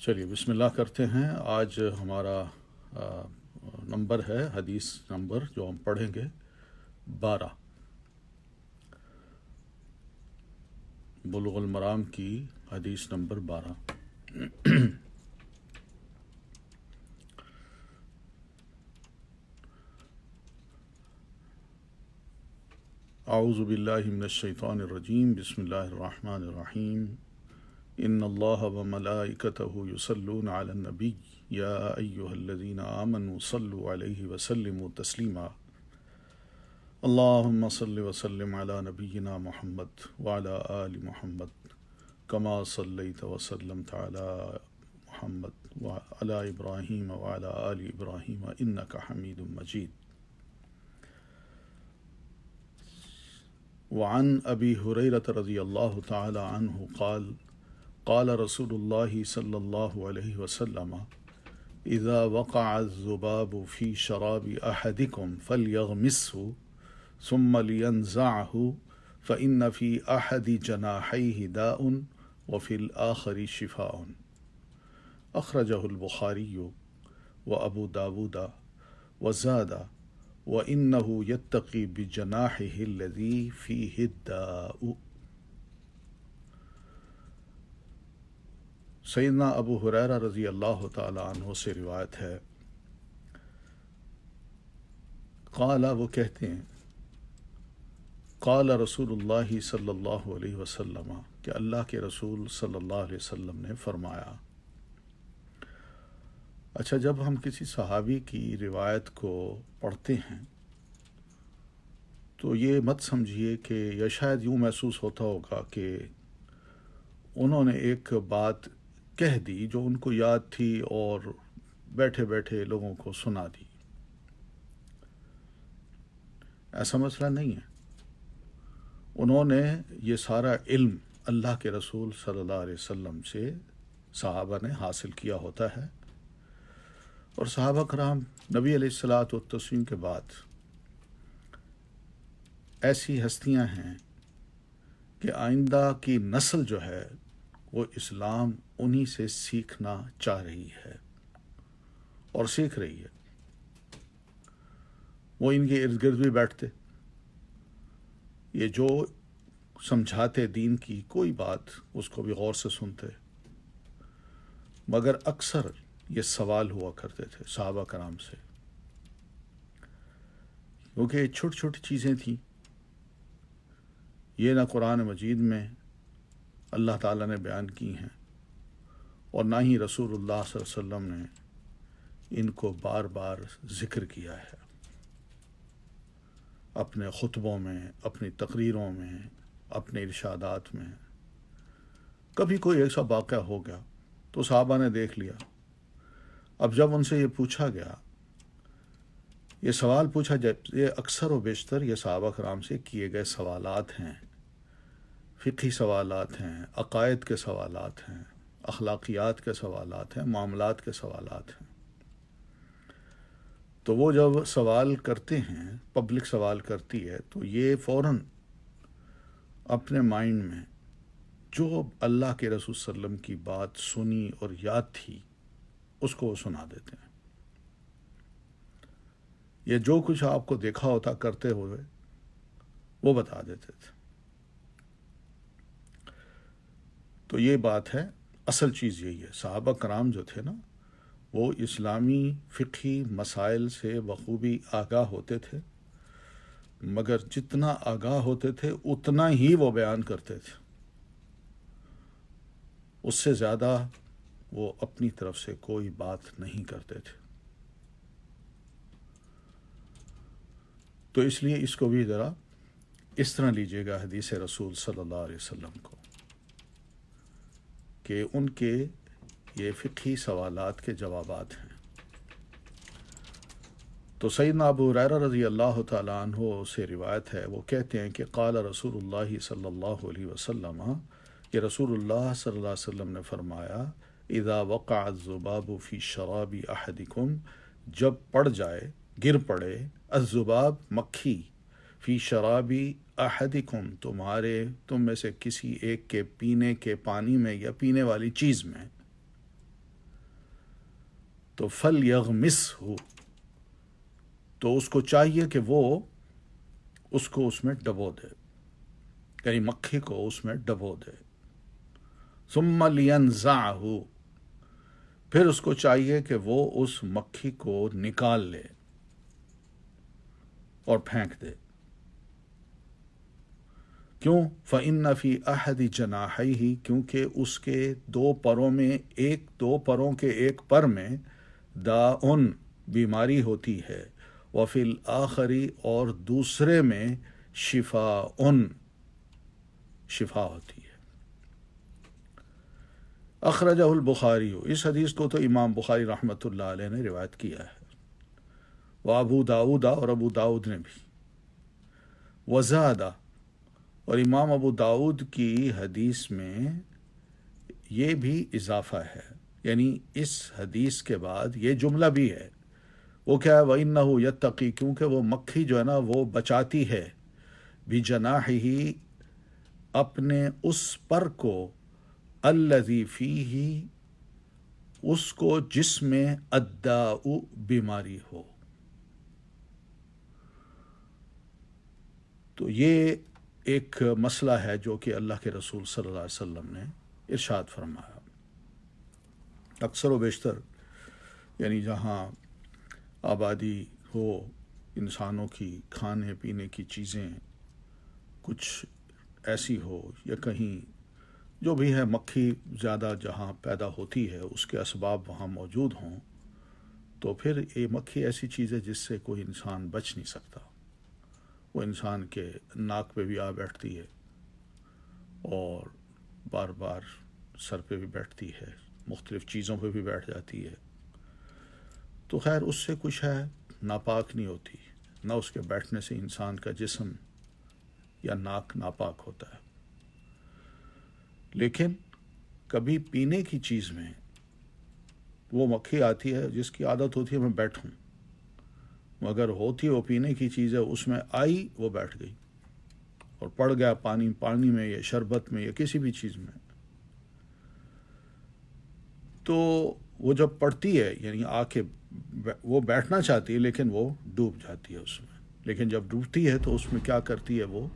چلیے بسم اللہ کرتے ہیں۔ آج ہمارا نمبر ہے، حدیث نمبر جو ہم پڑھیں گے 12، بلوغ المرام کی حدیث نمبر 12۔ اعوذ باللہ من الشیطان الرجیم، بسم اللہ الرحمن الرحیم۔ ان اللہ وملائکتہ یصلون علی النبی یا ایہا الذین آمنوا صلوا علیہ وسلموا تسلیما۔ اللہم صل وسلم علی نبینا محمد وعلی آل محمد کما صلیت وسلمت علی محمد وعلی ابراہیم وعلی آل ابراہیم انک حمید مجید۔ وعن ابی ہریرہ رضی اللہ تعالی عنہ قال قال رسول اللہ صلی اللہ علیہ وسلم اذا وقع الذباب في شراب احدكم فليغمسه ثم لينزعه فإن في احد جناحيه داء وفي الآخر شفاء۔ اخرجہ البخاری وابو داود وزاد وإنه يتقي بجناحه الذي فيه الداء۔ سیدنا ابو ہریرہ رضی اللہ تعالی عنہ سے روایت ہے، قال، وہ کہتے ہیں، قال رسول اللہ صلی اللہ علیہ وسلم، کہ اللہ کے رسول صلی اللہ علیہ وسلم نے فرمایا۔ اچھا، جب ہم کسی صحابی کی روایت کو پڑھتے ہیں تو یہ مت سمجھیے کہ یا شاید یوں محسوس ہوتا ہوگا کہ انہوں نے ایک بات کہہ دی جو ان کو یاد تھی اور بیٹھے بیٹھے لوگوں کو سنا دی۔ ایسا مسئلہ نہیں ہے۔ انہوں نے یہ سارا علم اللہ کے رسول صلی اللہ علیہ وسلم سے صحابہ نے حاصل کیا ہوتا ہے، اور صحابہ کرام نبی علیہ الصلاۃ والتسلیم کے بعد ایسی ہستیاں ہیں کہ آئندہ کی نسل جو ہے وہ اسلام انہی سے سیکھنا چاہ رہی ہے اور سیکھ رہی ہے۔ وہ ان کے ارد گرد بھی بیٹھتے، یہ جو سمجھاتے دین کی کوئی بات اس کو بھی غور سے سنتے، مگر اکثر یہ سوال ہوا کرتے تھے صحابہ کرام سے، کیونکہ چھوٹی چھوٹی چیزیں تھیں، یہ نہ قرآن مجید میں اللہ تعالیٰ نے بیان کی ہیں اور نہ ہی رسول اللہ صلی اللہ علیہ وسلم نے ان کو بار بار ذکر کیا ہے اپنے خطبوں میں، اپنی تقریروں میں، اپنے ارشادات میں۔ کبھی کوئی ایسا واقعہ ہو گیا تو صحابہ نے دیکھ لیا، اب جب ان سے یہ پوچھا گیا، یہ سوال پوچھا جائے، یہ اکثر و بیشتر یہ صحابہ کرام سے کیے گئے سوالات ہیں، فقہی سوالات ہیں، عقائد کے سوالات ہیں، اخلاقیات کے سوالات ہیں، معاملات کے سوالات ہیں۔ تو وہ جب سوال کرتے ہیں، پبلک سوال کرتی ہے، تو یہ فوراً اپنے مائنڈ میں جو اللہ کے رسول صلی اللہ علیہ وسلم کی بات سنی اور یاد تھی اس کو وہ سنا دیتے ہیں۔ یہ جو کچھ آپ کو دیکھا ہوتا کرتے ہوئے وہ بتا دیتے تھے۔ تو یہ بات ہے، اصل چیز یہی ہے۔ صحابہ کرام جو تھے نا، وہ اسلامی فقہی مسائل سے بخوبی آگاہ ہوتے تھے، مگر جتنا آگاہ ہوتے تھے اتنا ہی وہ بیان کرتے تھے، اس سے زیادہ وہ اپنی طرف سے کوئی بات نہیں کرتے تھے۔ تو اس لیے اس کو بھی ذرا اس طرح لیجیے گا حدیث رسول صلی اللہ علیہ وسلم کو، کہ ان کے یہ فقہی سوالات کے جوابات ہیں۔ تو سیدنا ابو ہریرہ رضی اللہ تعالیٰ عنہ سے روایت ہے، وہ کہتے ہیں کہ قال رسول اللہ صلی اللہ علیہ وسلم، کہ رسول اللہ صلی اللہ علیہ وسلم نے فرمایا، اذا وقع الذباب فی شراب احدکم، جب پڑ جائے، گر پڑے، الذباب مکھی، فی شرابی احدکم، تم میں سے کسی ایک کے پینے کے پانی میں یا پینے والی چیز میں، تو فَلْيَغْمِسْهُ، تو اس کو چاہیے کہ وہ اس کو اس میں ڈبو دے، یعنی مکھی کو اس میں ڈبو دے. ثُمَّ لِيَنْزَعْهُ، پھر اس کو چاہیے کہ وہ اس مکھی کو نکال لے اور پھینک دے. کیوں؟ فَإِنَّ فِي أَحَدِ جَنَاحَيْهِ، کیونکہ اس کے دو پروں میں دو پروں کے ایک پر میں داءٌ، بیماری ہوتی ہے، وفی الآخری، اور دوسرے میں شفاءٌ، شفا ہوتی ہے. اخرجہ البخاری، اس حدیث کو تو امام بخاری رحمۃ اللہ علیہ نے روایت کیا ہے، وہ ابو داؤد، اور ابو داؤد نے بھی. وزادہ، اور امام ابو داؤد کی حدیث میں یہ بھی اضافہ ہے، یعنی اس حدیث کے بعد یہ جملہ بھی ہے. وہ کیا ہے؟ وَإِنَّهُ يَتَّقِي، کیونکہ وہ مکھی جو ہے نا وہ بچاتی ہے، بِجَنَاحِهِ، اپنے اس پر کو، الَّذِي فِيهِ، اس کو جس میں الداء، بیماری ہو. تو یہ ایک مسئلہ ہے جو کہ اللہ کے رسول صلی اللہ علیہ وسلم نے ارشاد فرمایا. اکثر و بیشتر یعنی جہاں آبادی ہو، انسانوں کی کھانے پینے کی چیزیں کچھ ایسی ہو، یا کہیں جو بھی ہے مکھی زیادہ جہاں پیدا ہوتی ہے اس کے اسباب وہاں موجود ہوں، تو پھر یہ مکھی ایسی چیز ہے جس سے کوئی انسان بچ نہیں سکتا. وہ انسان کے ناک پہ بھی آ بیٹھتی ہے اور بار بار سر پہ بھی بیٹھتی ہے، مختلف چیزوں پہ بھی بیٹھ جاتی ہے. تو خیر اس سے کچھ ہے ناپاک نہیں ہوتی، نہ اس کے بیٹھنے سے انسان کا جسم یا ناک ناپاک ہوتا ہے. لیکن کبھی پینے کی چیز میں وہ مکھی آتی ہے جس کی عادت ہوتی ہے میں بیٹھوں، مگر ہوتی وہ پینے کی چیز ہے، اس میں آئی وہ بیٹھ گئی اور پڑ گیا پانی میں یا شربت میں یا کسی بھی چیز میں. تو وہ جب پڑتی ہے یعنی آ کے وہ بیٹھنا چاہتی ہے لیکن وہ ڈوب جاتی ہے اس میں. لیکن جب ڈوبتی ہے تو اس میں کیا کرتی ہے وہ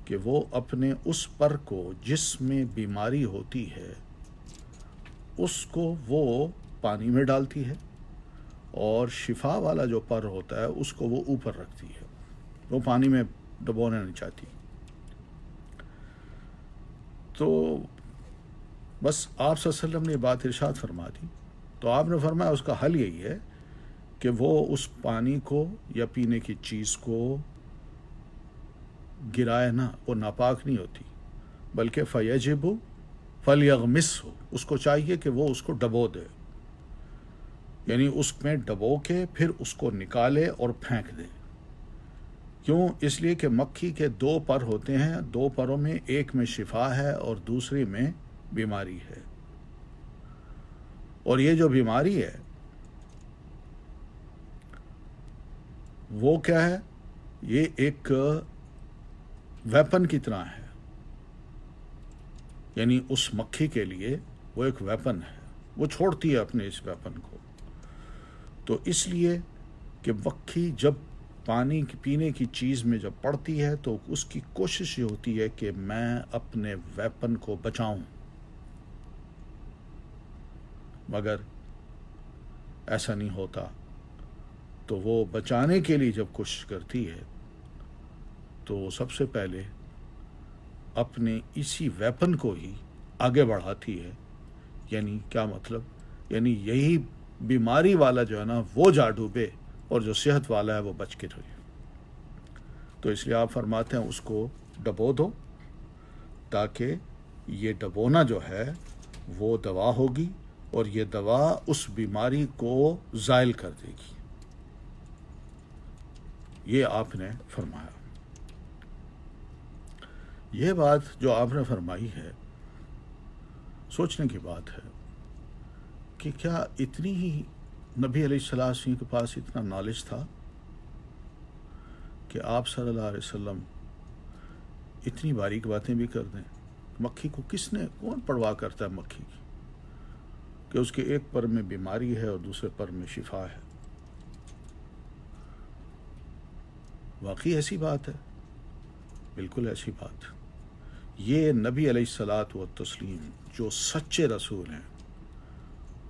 کہ وہ اپنے اس پر کو جس میں بیماری ہوتی ہے اس کو وہ پانی میں ڈالتی ہے، اور شفا والا جو پر ہوتا ہے اس کو وہ اوپر رکھتی ہے، وہ پانی میں ڈبونا نہیں چاہتی. تو بس آپ صلی اللہ علیہ وسلم نے یہ بات ارشاد فرما دی، تو آپ نے فرمایا اس کا حل یہی ہے کہ وہ اس پانی کو یا پینے کی چیز کو گرائے نہ، وہ ناپاک نہیں ہوتی، بلکہ فیجب فلیغمسہ، اس کو چاہیے کہ وہ اس کو ڈبو دے، یعنی اس میں ڈبو کے پھر اس کو نکالے اور پھینک دے. کیوں؟ اس لیے کہ مکھی کے دو پر ہوتے ہیں، دو پروں میں ایک میں شفا ہے اور دوسری میں بیماری ہے. اور یہ جو بیماری ہے وہ کیا ہے؟ یہ ایک ویپن کی طرح ہے، یعنی اس مکھی کے لیے وہ ایک ویپن ہے، وہ چھوڑتی ہے اپنے اس ویپن کو. تو اس لیے کہ مکھی جب پانی کی پینے کی چیز میں جب پڑتی ہے تو اس کی کوشش یہ ہوتی ہے کہ میں اپنے ویپن کو بچاؤں، مگر ایسا نہیں ہوتا. تو وہ بچانے کے لیے جب کوشش کرتی ہے تو سب سے پہلے اپنے اسی ویپن کو ہی آگے بڑھاتی ہے. یعنی کیا مطلب؟ یعنی یہی بیماری والا جو ہے نا وہ جا ڈوبے اور جو صحت والا ہے وہ بچ کے رہے. تو اس لیے آپ فرماتے ہیں اس کو ڈبو دو، تاکہ یہ ڈبونا جو ہے وہ دوا ہوگی اور یہ دوا اس بیماری کو زائل کر دے گی. یہ آپ نے فرمایا. یہ بات جو آپ نے فرمائی ہے سوچنے کی بات ہے کہ کیا اتنی ہی نبی علیہ السلام کے پاس اتنا نالج تھا کہ آپ صلی اللہ علیہ وسلم اتنی باریک باتیں بھی کر دیں؟ مکھی کو کون پرواہ کرتا ہے مکھی کی؟ کہ اس کے ایک پر میں بیماری ہے اور دوسرے پر میں شفا ہے۔ واقعی ایسی بات ہے، بالکل ایسی بات۔ یہ نبی علیہ الصلاۃ والتسلیم جو سچے رسول ہیں،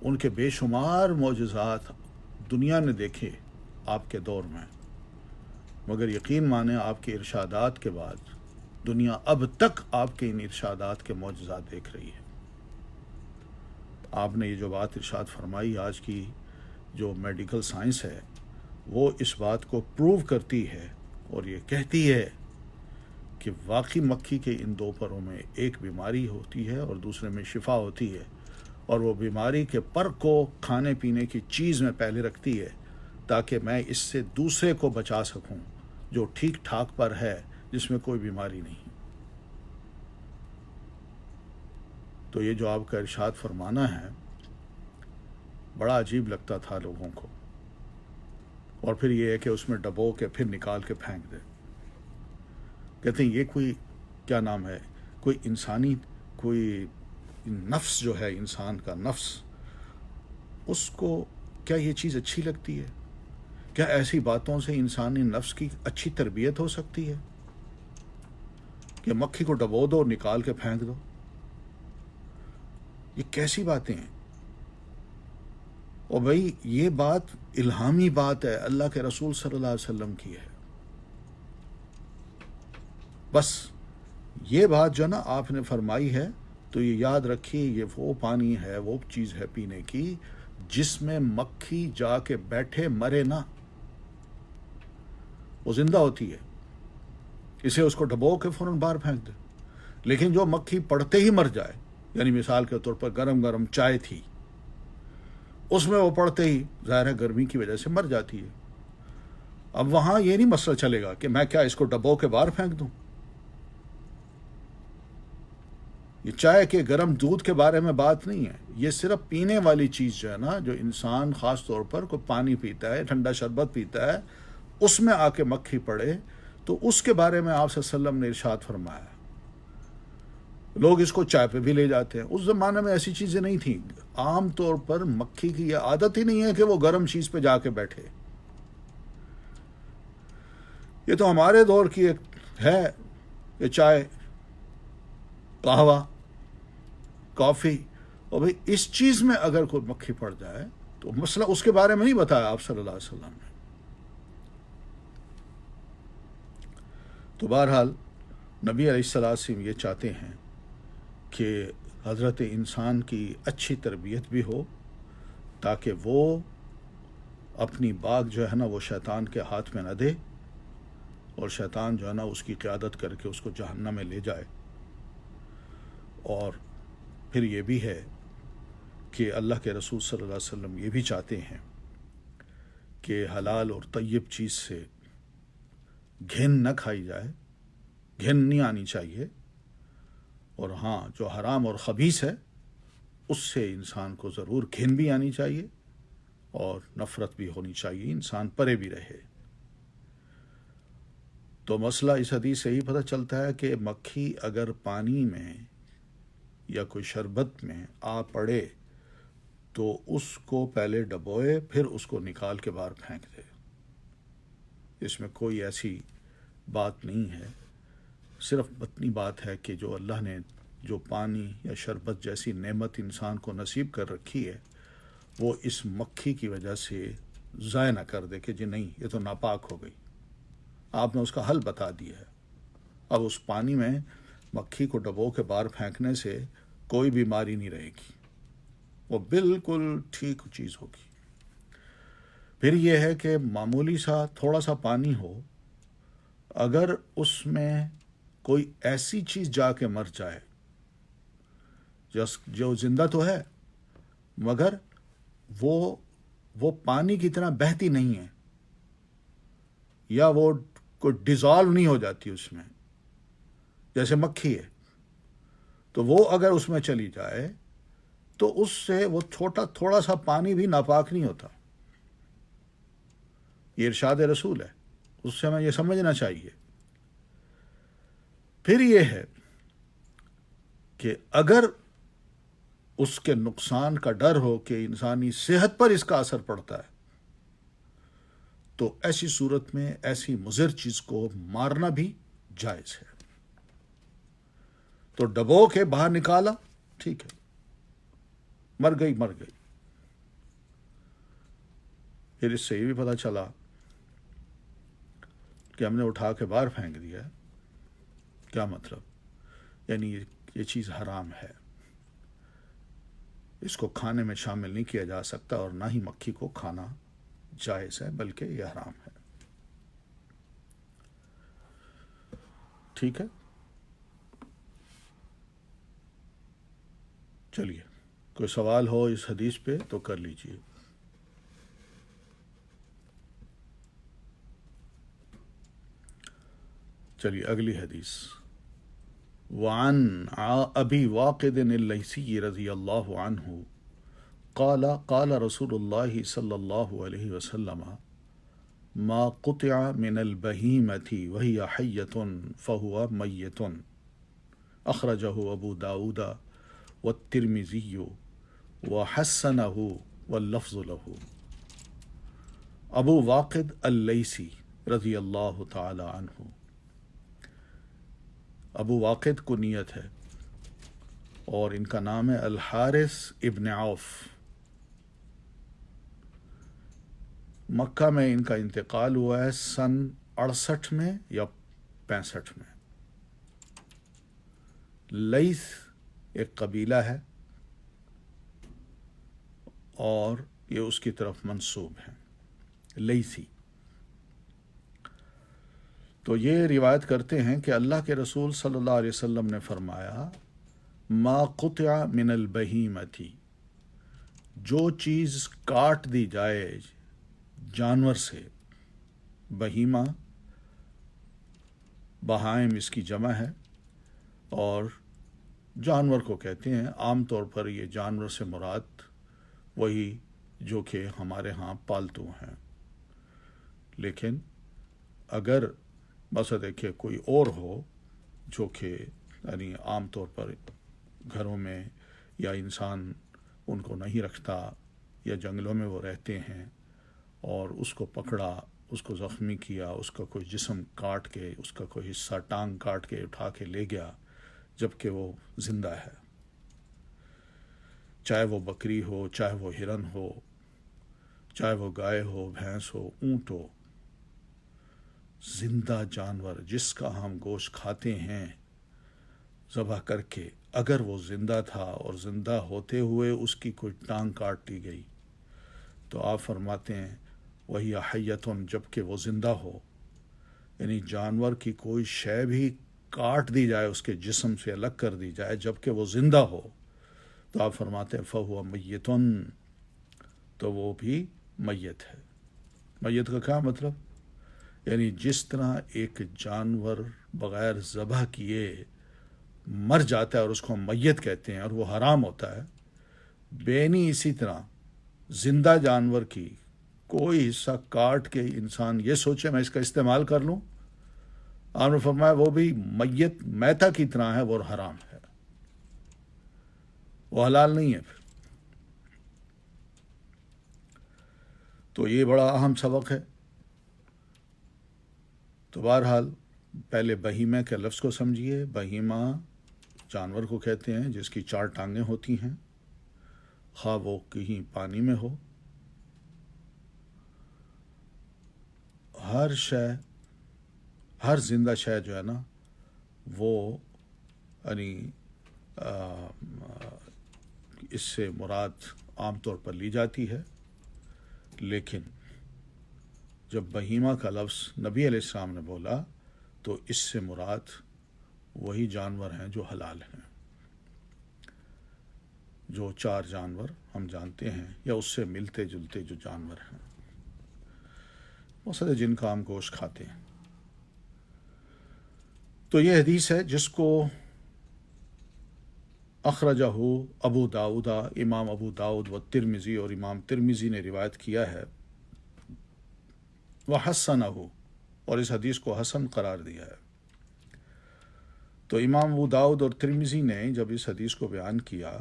ان کے بے شمار معجزات دنیا نے دیکھے آپ کے دور میں، مگر یقین مانیں آپ کے ارشادات کے بعد دنیا اب تک آپ کے ان ارشادات کے معجزات دیکھ رہی ہے۔ آپ نے یہ جو بات ارشاد فرمائی، آج کی جو میڈیکل سائنس ہے وہ اس بات کو پروو کرتی ہے اور یہ کہتی ہے کہ واقعی مکھی کے ان دو پروں میں ایک بیماری ہوتی ہے اور دوسرے میں شفا ہوتی ہے، اور وہ بیماری کے پر کو کھانے پینے کی چیز میں پہلے رکھتی ہے تاکہ میں اس سے دوسرے کو بچا سکوں جو ٹھیک ٹھاک پر ہے، جس میں کوئی بیماری نہیں۔ تو یہ جو آپ کا ارشاد فرمانا ہے بڑا عجیب لگتا تھا لوگوں کو، اور پھر یہ ہے کہ اس میں ڈبو کے پھر نکال کے پھینک دے۔ کہتے ہیں یہ کوئی کیا نام ہے، کوئی انسانی کوئی نفس جو ہے، انسان کا نفس، اس کو کیا یہ چیز اچھی لگتی ہے؟ کیا ایسی باتوں سے انسانی نفس کی اچھی تربیت ہو سکتی ہے کہ مکھی کو ڈبو دو اور نکال کے پھینک دو؟ یہ کیسی باتیں ہیں؟ اور بھائی یہ بات الہامی بات ہے، اللہ کے رسول صلی اللہ علیہ وسلم کی ہے۔ بس یہ بات جو نا آپ نے فرمائی ہے تو یہ یاد رکھیے، یہ وہ پانی ہے، وہ چیز ہے پینے کی جس میں مکھی جا کے بیٹھے مرے نہ، وہ زندہ ہوتی ہے، اسے اس کو ڈبو کے فوراً باہر پھینک دے۔ لیکن جو مکھی پڑتے ہی مر جائے، یعنی مثال کے طور پر گرم گرم چائے تھی، اس میں وہ پڑتے ہی ظاہر ہے گرمی کی وجہ سے مر جاتی ہے۔ اب وہاں یہ نہیں مسئلہ چلے گا کہ میں کیا اس کو ڈبو کے باہر پھینک دوں۔ یہ چائے کے گرم دودھ کے بارے میں بات نہیں ہے، یہ صرف پینے والی چیز جو ہے نا، جو انسان خاص طور پر کوئی پانی پیتا ہے، ٹھنڈا شربت پیتا ہے، اس میں آ کے مکھی پڑے تو اس کے بارے میں آپ صلی اللہ علیہ وسلم نے ارشاد فرمایا۔ لوگ اس کو چائے پہ بھی لے جاتے ہیں، اس زمانے میں ایسی چیزیں نہیں تھیں۔ عام طور پر مکھی کی یہ عادت ہی نہیں ہے کہ وہ گرم چیز پہ جا کے بیٹھے۔ یہ تو ہمارے دور کی ایک ہے کہ چائے، قہوہ، کافی، اور بھئی اس چیز میں اگر کوئی مکھی پڑ جائے تو مسئلہ اس کے بارے میں نہیں بتایا آپ صلی اللہ علیہ وسلم نے۔ تو بہرحال نبی علیہ السلام یہ چاہتے ہیں کہ حضرت انسان کی اچھی تربیت بھی ہو تاکہ وہ اپنی باغ جو ہے نا وہ شیطان کے ہاتھ میں نہ دے، اور شیطان جو ہے نا اس کی قیادت کر کے اس کو جہنم میں لے جائے۔ اور پھر یہ بھی ہے کہ اللہ کے رسول صلی اللہ علیہ وسلم یہ بھی چاہتے ہیں کہ حلال اور طیب چیز سے گھن نہ کھائی جائے، گھن نہیں آنی چاہیے، اور ہاں جو حرام اور خبیث ہے اس سے انسان کو ضرور گھن بھی آنی چاہیے اور نفرت بھی ہونی چاہیے، انسان پرے بھی رہے۔ تو مسئلہ اس حدیث سے ہی پتہ چلتا ہے کہ مکھی اگر پانی میں یا کوئی شربت میں آ پڑے تو اس کو پہلے ڈبوئے، پھر اس کو نکال کے باہر پھینک دے۔ اس میں کوئی ایسی بات نہیں ہے، صرف اتنی بات ہے کہ جو اللہ نے جو پانی یا شربت جیسی نعمت انسان کو نصیب کر رکھی ہے وہ اس مکھی کی وجہ سے ضائع نہ کر دے کہ جی نہیں یہ تو ناپاک ہو گئی۔ آپ نے اس کا حل بتا دیا ہے۔ اب اس پانی میں مکھی کو ڈبو کے باہر پھینکنے سے کوئی بیماری نہیں رہے گی، وہ بالکل ٹھیک چیز ہوگی۔ پھر یہ ہے کہ معمولی سا تھوڑا سا پانی ہو، اگر اس میں کوئی ایسی چیز جا کے مر جائے جو زندہ تو ہے مگر وہ پانی کی طرح بہتی نہیں ہے، یا وہ کوئی ڈیزالو نہیں ہو جاتی اس میں، جیسے مکھی ہے، تو وہ اگر اس میں چلی جائے تو اس سے وہ تھوڑا سا پانی بھی ناپاک نہیں ہوتا۔ یہ ارشاد رسول ہے، اس سے ہمیں یہ سمجھنا چاہیے۔ پھر یہ ہے کہ اگر اس کے نقصان کا ڈر ہو کہ انسانی صحت پر اس کا اثر پڑتا ہے، تو ایسی صورت میں ایسی مضر چیز کو مارنا بھی جائز ہے۔ تو ڈبو کے باہر نکالا، ٹھیک ہے، مر گئی مر گئی۔ پھر اس سے یہ بھی پتہ چلا کہ ہم نے اٹھا کے باہر پھینک دیا ہے، کیا مطلب؟ یعنی یہ چیز حرام ہے، اس کو کھانے میں شامل نہیں کیا جا سکتا، اور نہ ہی مکھی کو کھانا جائز ہے، بلکہ یہ حرام ہے۔ ٹھیک ہے، چلیے کوئی سوال ہو اس حدیث پہ تو کر لیجئے۔ چلیے اگلی حدیث۔ وعن ابی واقد اللیثی رضی اللہ عنہ قال قال رسول اللہ صلی اللہ علیہ وسلم ما قطع من البہیمة وہی حیۃ فہو میت، اخرجہ ابو داود والترمذی وحسنہ واللفظ لہ۔ ابو واقد اللیثی رضی اللہ تعالی عنہ، ابو واقد کنیت ہے، اور ان کا نام ہے الحارث ابن عوف۔ مکہ میں ان کا انتقال ہوا ہے سن 68 میں یا 65 میں۔ لیث ایک قبیلہ ہے اور یہ اس کی طرف منسوب ہے، لیثی۔ تو یہ روایت کرتے ہیں کہ اللہ کے رسول صلی اللہ علیہ وسلم نے فرمایا ما قطع من البہیمۃ، جو چیز کاٹ دی جائے جانور سے، بہیمہ بہائم اس کی جمع ہے، اور جانور کو کہتے ہیں۔ عام طور پر یہ جانور سے مراد وہی جو کہ ہمارے ہاں پالتو ہیں، لیکن اگر بس دیکھیے کوئی اور ہو جو کہ یعنی عام طور پر گھروں میں یا انسان ان کو نہیں رکھتا یا جنگلوں میں وہ رہتے ہیں، اور اس کو پکڑا، اس کو زخمی کیا، اس کا کوئی جسم کاٹ کے، اس کا کوئی حصہ ٹانگ کاٹ کے اٹھا کے لے گیا جبکہ وہ زندہ ہے، چاہے وہ بکری ہو، چاہے وہ ہرن ہو، چاہے وہ گائے ہو، بھینس ہو، اونٹ ہو، زندہ جانور جس کا ہم گوشت کھاتے ہیں ذبح کر کے، اگر وہ زندہ تھا اور زندہ ہوتے ہوئے اس کی کوئی ٹانگ کاٹ دی گئی، تو آپ فرماتے ہیں وہی حیۃ، جب کہ وہ زندہ ہو، یعنی جانور کی کوئی شے بھی کاٹ دی جائے، اس کے جسم سے الگ کر دی جائے جب کہ وہ زندہ ہو، تو آپ فرماتے ہیں فہو میت، تو وہ بھی میت ہے۔ میت کا کیا مطلب؟ یعنی جس طرح ایک جانور بغیر ذبح کیے مر جاتا ہے اور اس کو ہم میت کہتے ہیں اور وہ حرام ہوتا ہے، بینی اسی طرح زندہ جانور کی کوئی حصہ کاٹ کے انسان یہ سوچے میں اس کا استعمال کر لوں، آپ نے فرمایا وہ بھی میت میتا کی طرح ہے، وہ حرام ہے، وہ حلال نہیں ہے۔ پھر تو یہ بڑا اہم سبق ہے۔ تو بہرحال پہلے بہیمہ کے لفظ کو سمجھیے۔ بہیمہ جانور کو کہتے ہیں جس کی 4 ٹانگیں ہوتی ہیں، خواہ وہ کہیں پانی میں ہو۔ ہر زندہ شے جو ہے نا وہ یعنی اس سے مراد عام طور پر لی جاتی ہے، لیکن جب بہیمہ کا لفظ نبی علیہ السلام نے بولا تو اس سے مراد وہی جانور ہیں جو حلال ہیں، جو 4 جانور ہم جانتے ہیں یا اس سے ملتے جلتے جو جانور ہیں، مثلا جن کا ہم گوشت کھاتے ہیں۔ تو یہ حدیث ہے جس کو اخرجہ ابو داؤد، امام ابو داؤد و ترمذی، اور امام ترمذی نے روایت کیا ہے، وحسنہ، اور اس حدیث کو حسن قرار دیا ہے۔ تو امام ابو داؤد اور ترمذی نے جب اس حدیث کو بیان کیا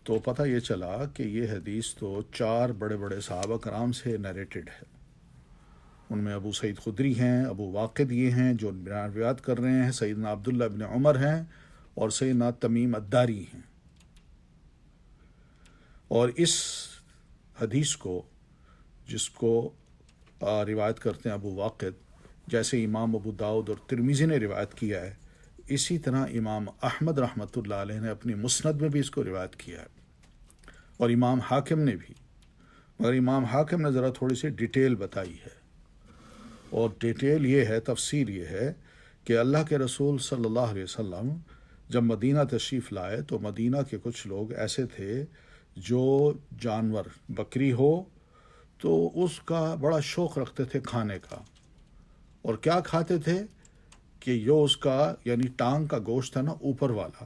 تو پتہ یہ چلا کہ یہ حدیث تو 4 بڑے بڑے صحابہ کرام سے نیریٹڈ ہے. ان میں ابو سعید خدری ہیں، ابو واقد یہ ہیں جو روایت کر رہے ہیں، سیدنا عبداللہ ابن عمر ہیں، اور سیدنا تمیم الداری ہیں. اور اس حدیث کو جس کو روایت کرتے ہیں ابو واقد، جیسے امام ابو داؤد اور ترمذی نے روایت کیا ہے، اسی طرح امام احمد رحمۃ اللہ علیہ نے اپنی مسند میں بھی اس کو روایت کیا ہے، اور امام حاکم نے بھی. مگر امام حاکم نے ذرا تھوڑی سی ڈیٹیل بتائی ہے، اور ڈیٹیل یہ ہے، تفسیر یہ ہے کہ اللہ کے رسول صلی اللہ علیہ وسلم جب مدینہ تشریف لائے تو مدینہ کے کچھ لوگ ایسے تھے جو جانور بکری ہو تو اس کا بڑا شوق رکھتے تھے کھانے کا. اور کیا کھاتے تھے کہ جو اس کا یعنی ٹانگ کا گوشت ہے نا اوپر والا،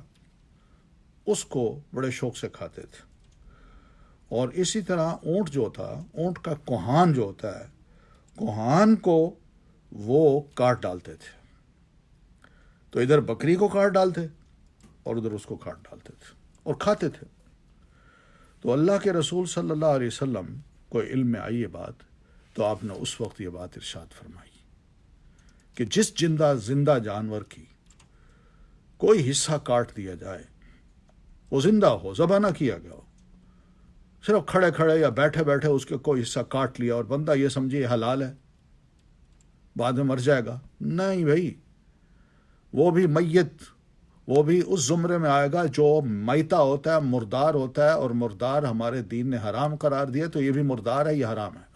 اس کو بڑے شوق سے کھاتے تھے. اور اسی طرح اونٹ جو تھا، اونٹ کا کوہان جو ہوتا ہے، کوہان کو وہ کاٹ ڈالتے تھے. تو ادھر بکری کو کاٹ ڈالتے اور ادھر اس کو کاٹ ڈالتے تھے اور کھاتے تھے. تو اللہ کے رسول صلی اللہ علیہ وسلم کو علم میں آئی یہ بات، تو آپ نے اس وقت یہ بات ارشاد فرمائی کہ جس زندہ جانور کی کوئی حصہ کاٹ دیا جائے، وہ زندہ ہو، ذبح نہ کیا گیا ہو، صرف کھڑے کھڑے یا بیٹھے بیٹھے اس کے کوئی حصہ کاٹ لیا اور بندہ یہ سمجھے یہ حلال ہے، بعد میں مر جائے گا، نہیں بھائی، وہ بھی میت، وہ بھی اس زمرے میں آئے گا جو میتہ ہوتا ہے، مردار ہوتا ہے، اور مردار ہمارے دین نے حرام قرار دیا، تو یہ بھی مردار ہے، یہ حرام ہے.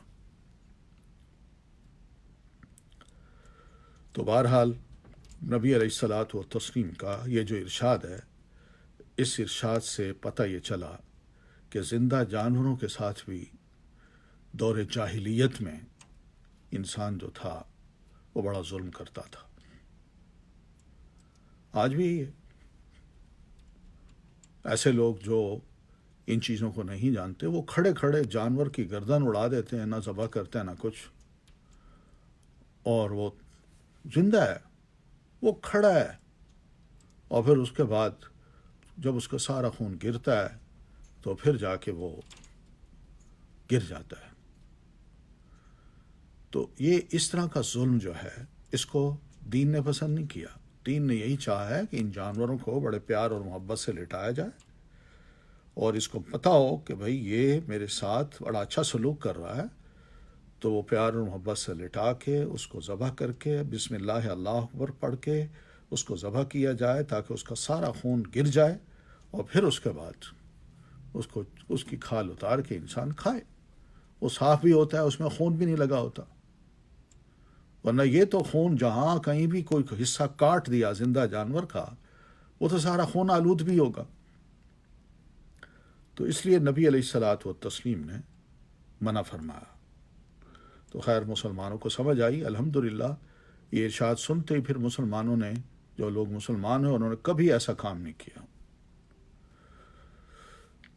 تو بہرحال نبی علیہ الصلاۃ والتسلیم کا یہ جو ارشاد ہے، اس ارشاد سے پتہ یہ چلا کہ زندہ جانوروں کے ساتھ بھی دور جاہلیت میں انسان جو تھا وہ بڑا ظلم کرتا تھا. آج بھی ایسے لوگ جو ان چیزوں کو نہیں جانتے، وہ کھڑے کھڑے جانور کی گردن اڑا دیتے ہیں، نہ ذبح کرتے ہیں نہ کچھ، اور وہ زندہ ہے، وہ کھڑا ہے، اور پھر اس کے بعد جب اس کا سارا خون گرتا ہے تو پھر جا کے وہ گر جاتا ہے. تو یہ اس طرح کا ظلم جو ہے، اس کو دین نے پسند نہیں کیا. دین نے یہی چاہا ہے کہ ان جانوروں کو بڑے پیار اور محبت سے لٹایا جائے، اور اس کو پتہ ہو کہ بھئی یہ میرے ساتھ بڑا اچھا سلوک کر رہا ہے، تو وہ پیار اور محبت سے لٹا کے اس کو ذبح کر کے بسم اللہ اللہ اکبر پڑھ کے اس کو ذبح کیا جائے تاکہ اس کا سارا خون گر جائے، اور پھر اس کے بعد اس کی کھال اتار کے انسان کھائے. وہ صاف بھی ہوتا ہے، اس میں خون بھی نہیں لگا ہوتا. ورنہ یہ تو خون جہاں کہیں بھی کوئی حصہ کاٹ دیا زندہ جانور کا، وہ تو سارا خون آلود بھی ہوگا. تو اس لیے نبی علیہ الصلاۃ والتسلیم نے منع فرمایا. تو خیر مسلمانوں کو سمجھ آئی الحمدللہ. یہ ارشاد سنتے ہی پھر مسلمانوں نے، جو لوگ مسلمان ہیں، انہوں نے کبھی ایسا کام نہیں کیا.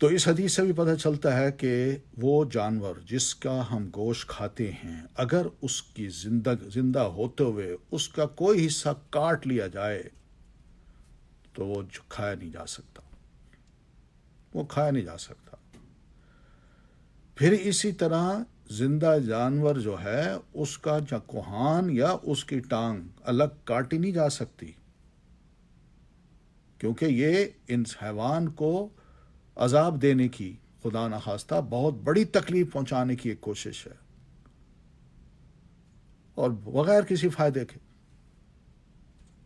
تو اس حدیث سے بھی پتہ چلتا ہے کہ وہ جانور جس کا ہم گوشت کھاتے ہیں، اگر اس کی زندہ ہوتے ہوئے اس کا کوئی حصہ کاٹ لیا جائے تو وہ کھایا نہیں جا سکتا، وہ کھایا نہیں جا سکتا. پھر اسی طرح زندہ جانور جو ہے، اس کا کوہان یا اس کی ٹانگ الگ کاٹی نہیں جا سکتی، کیونکہ یہ ان حیوان کو عذاب دینے کی، خدا نخواستہ بہت بڑی تکلیف پہنچانے کی ایک کوشش ہے، اور بغیر کسی فائدے کے.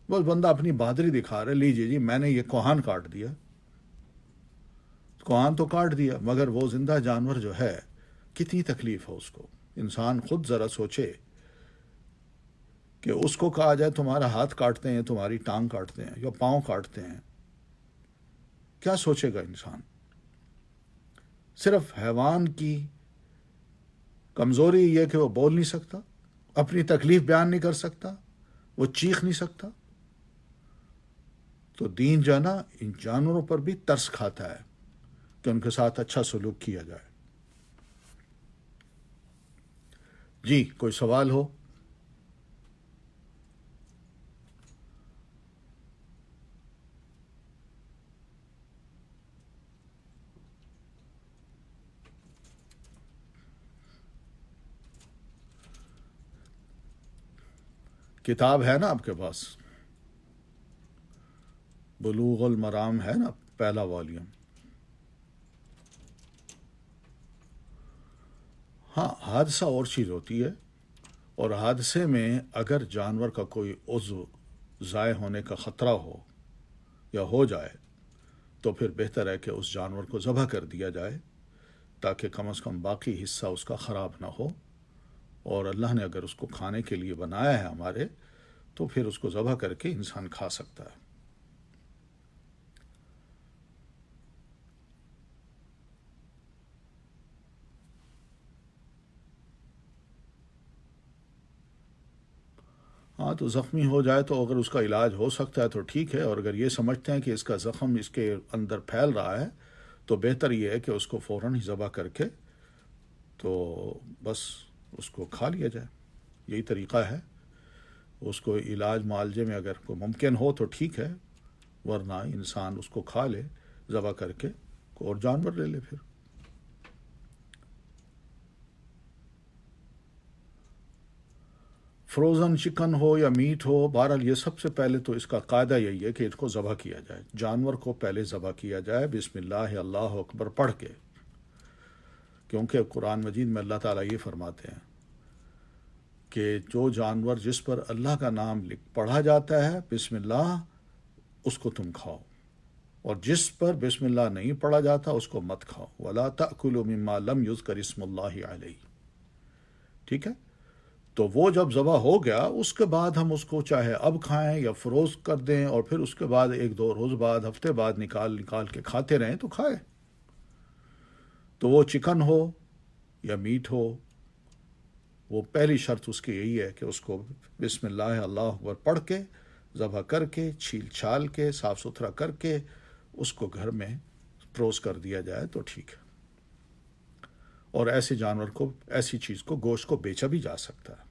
بس بندہ اپنی بہادری دکھا رہا ہے، لیجیے جی میں نے یہ کوہان کاٹ دیا. کوہان تو کاٹ دیا، مگر وہ زندہ جانور جو ہے کتنی تکلیف ہے اس کو. انسان خود ذرا سوچے کہ اس کو کہا جائے تمہارا ہاتھ کاٹتے ہیں، تمہاری ٹانگ کاٹتے ہیں یا پاؤں کاٹتے ہیں، کیا سوچے گا انسان؟ صرف حیوان کی کمزوری یہ کہ وہ بول نہیں سکتا، اپنی تکلیف بیان نہیں کر سکتا، وہ چیخ نہیں سکتا. تو دین جو ہے نا ان جانوروں پر بھی ترس کھاتا ہے کہ ان کے ساتھ اچھا سلوک کیا جائے. جی کوئی سوال ہو؟ کتاب ہے نا آپ کے پاس، بلوغ المرام ہے نا، پہلا والیوم. ہاں، حادثہ اور چیز ہوتی ہے، اور حادثے میں اگر جانور کا کوئی عضو ضائع ہونے کا خطرہ ہو یا ہو جائے تو پھر بہتر ہے کہ اس جانور کو ذبح کر دیا جائے، تاکہ کم از کم باقی حصہ اس کا خراب نہ ہو. اور اللہ نے اگر اس کو کھانے کے لیے بنایا ہے ہمارے، تو پھر اس کو ذبح کر کے انسان کھا سکتا ہے. ہاں، تو زخمی ہو جائے تو اگر اس کا علاج ہو سکتا ہے تو ٹھیک ہے، اور اگر یہ سمجھتے ہیں کہ اس کا زخم اس کے اندر پھیل رہا ہے تو بہتر یہ ہے کہ اس کو فوراً ہی ذبح کر کے تو بس اس کو کھا لیا جائے. یہی طریقہ ہے. اس کو علاج معالجے میں اگر کوئی ممکن ہو تو ٹھیک ہے، ورنہ انسان اس کو کھا لے ذبح کر کے، اور جانور لے لے پھر. فروزن چکن ہو یا میٹ ہو، بہرحال یہ سب سے پہلے تو اس کا قاعدہ یہی ہے کہ اس کو ذبح کیا جائے. جانور کو پہلے ذبح کیا جائے بسم اللہ اللہ اکبر پڑھ کے، کیونکہ قرآن مجید میں اللہ تعالیٰ یہ فرماتے ہیں کہ جو جانور جس پر اللہ کا نام پڑھا جاتا ہے بسم اللہ، اس کو تم کھاؤ، اور جس پر بسم اللہ نہیں پڑھا جاتا اس کو مت کھاؤ. وَلَا تَأْكُلُوا مِمَّا لَمْ يُذْكَرِ اسْمُ اللَّهِ عَلَيْهِ. ٹھیک ہے؟ تو وہ جب ذبح ہو گیا، اس کے بعد ہم اس کو چاہے اب کھائیں یا فروز کر دیں، اور پھر اس کے بعد ایک دو روز بعد، ہفتے بعد نکال کے کھاتے رہیں تو کھائے. تو وہ چکن ہو یا میٹ ہو، وہ پہلی شرط اس کی یہی ہے کہ اس کو بسم اللہ اللہ اکبر پڑھ کے ذبح کر کے چھیل چھال کے صاف ستھرا کر کے اس کو گھر میں پروز کر دیا جائے تو ٹھیک ہے. اور ایسے جانور کو، ایسی چیز کو، گوشت کو بیچا بھی جا سکتا ہے.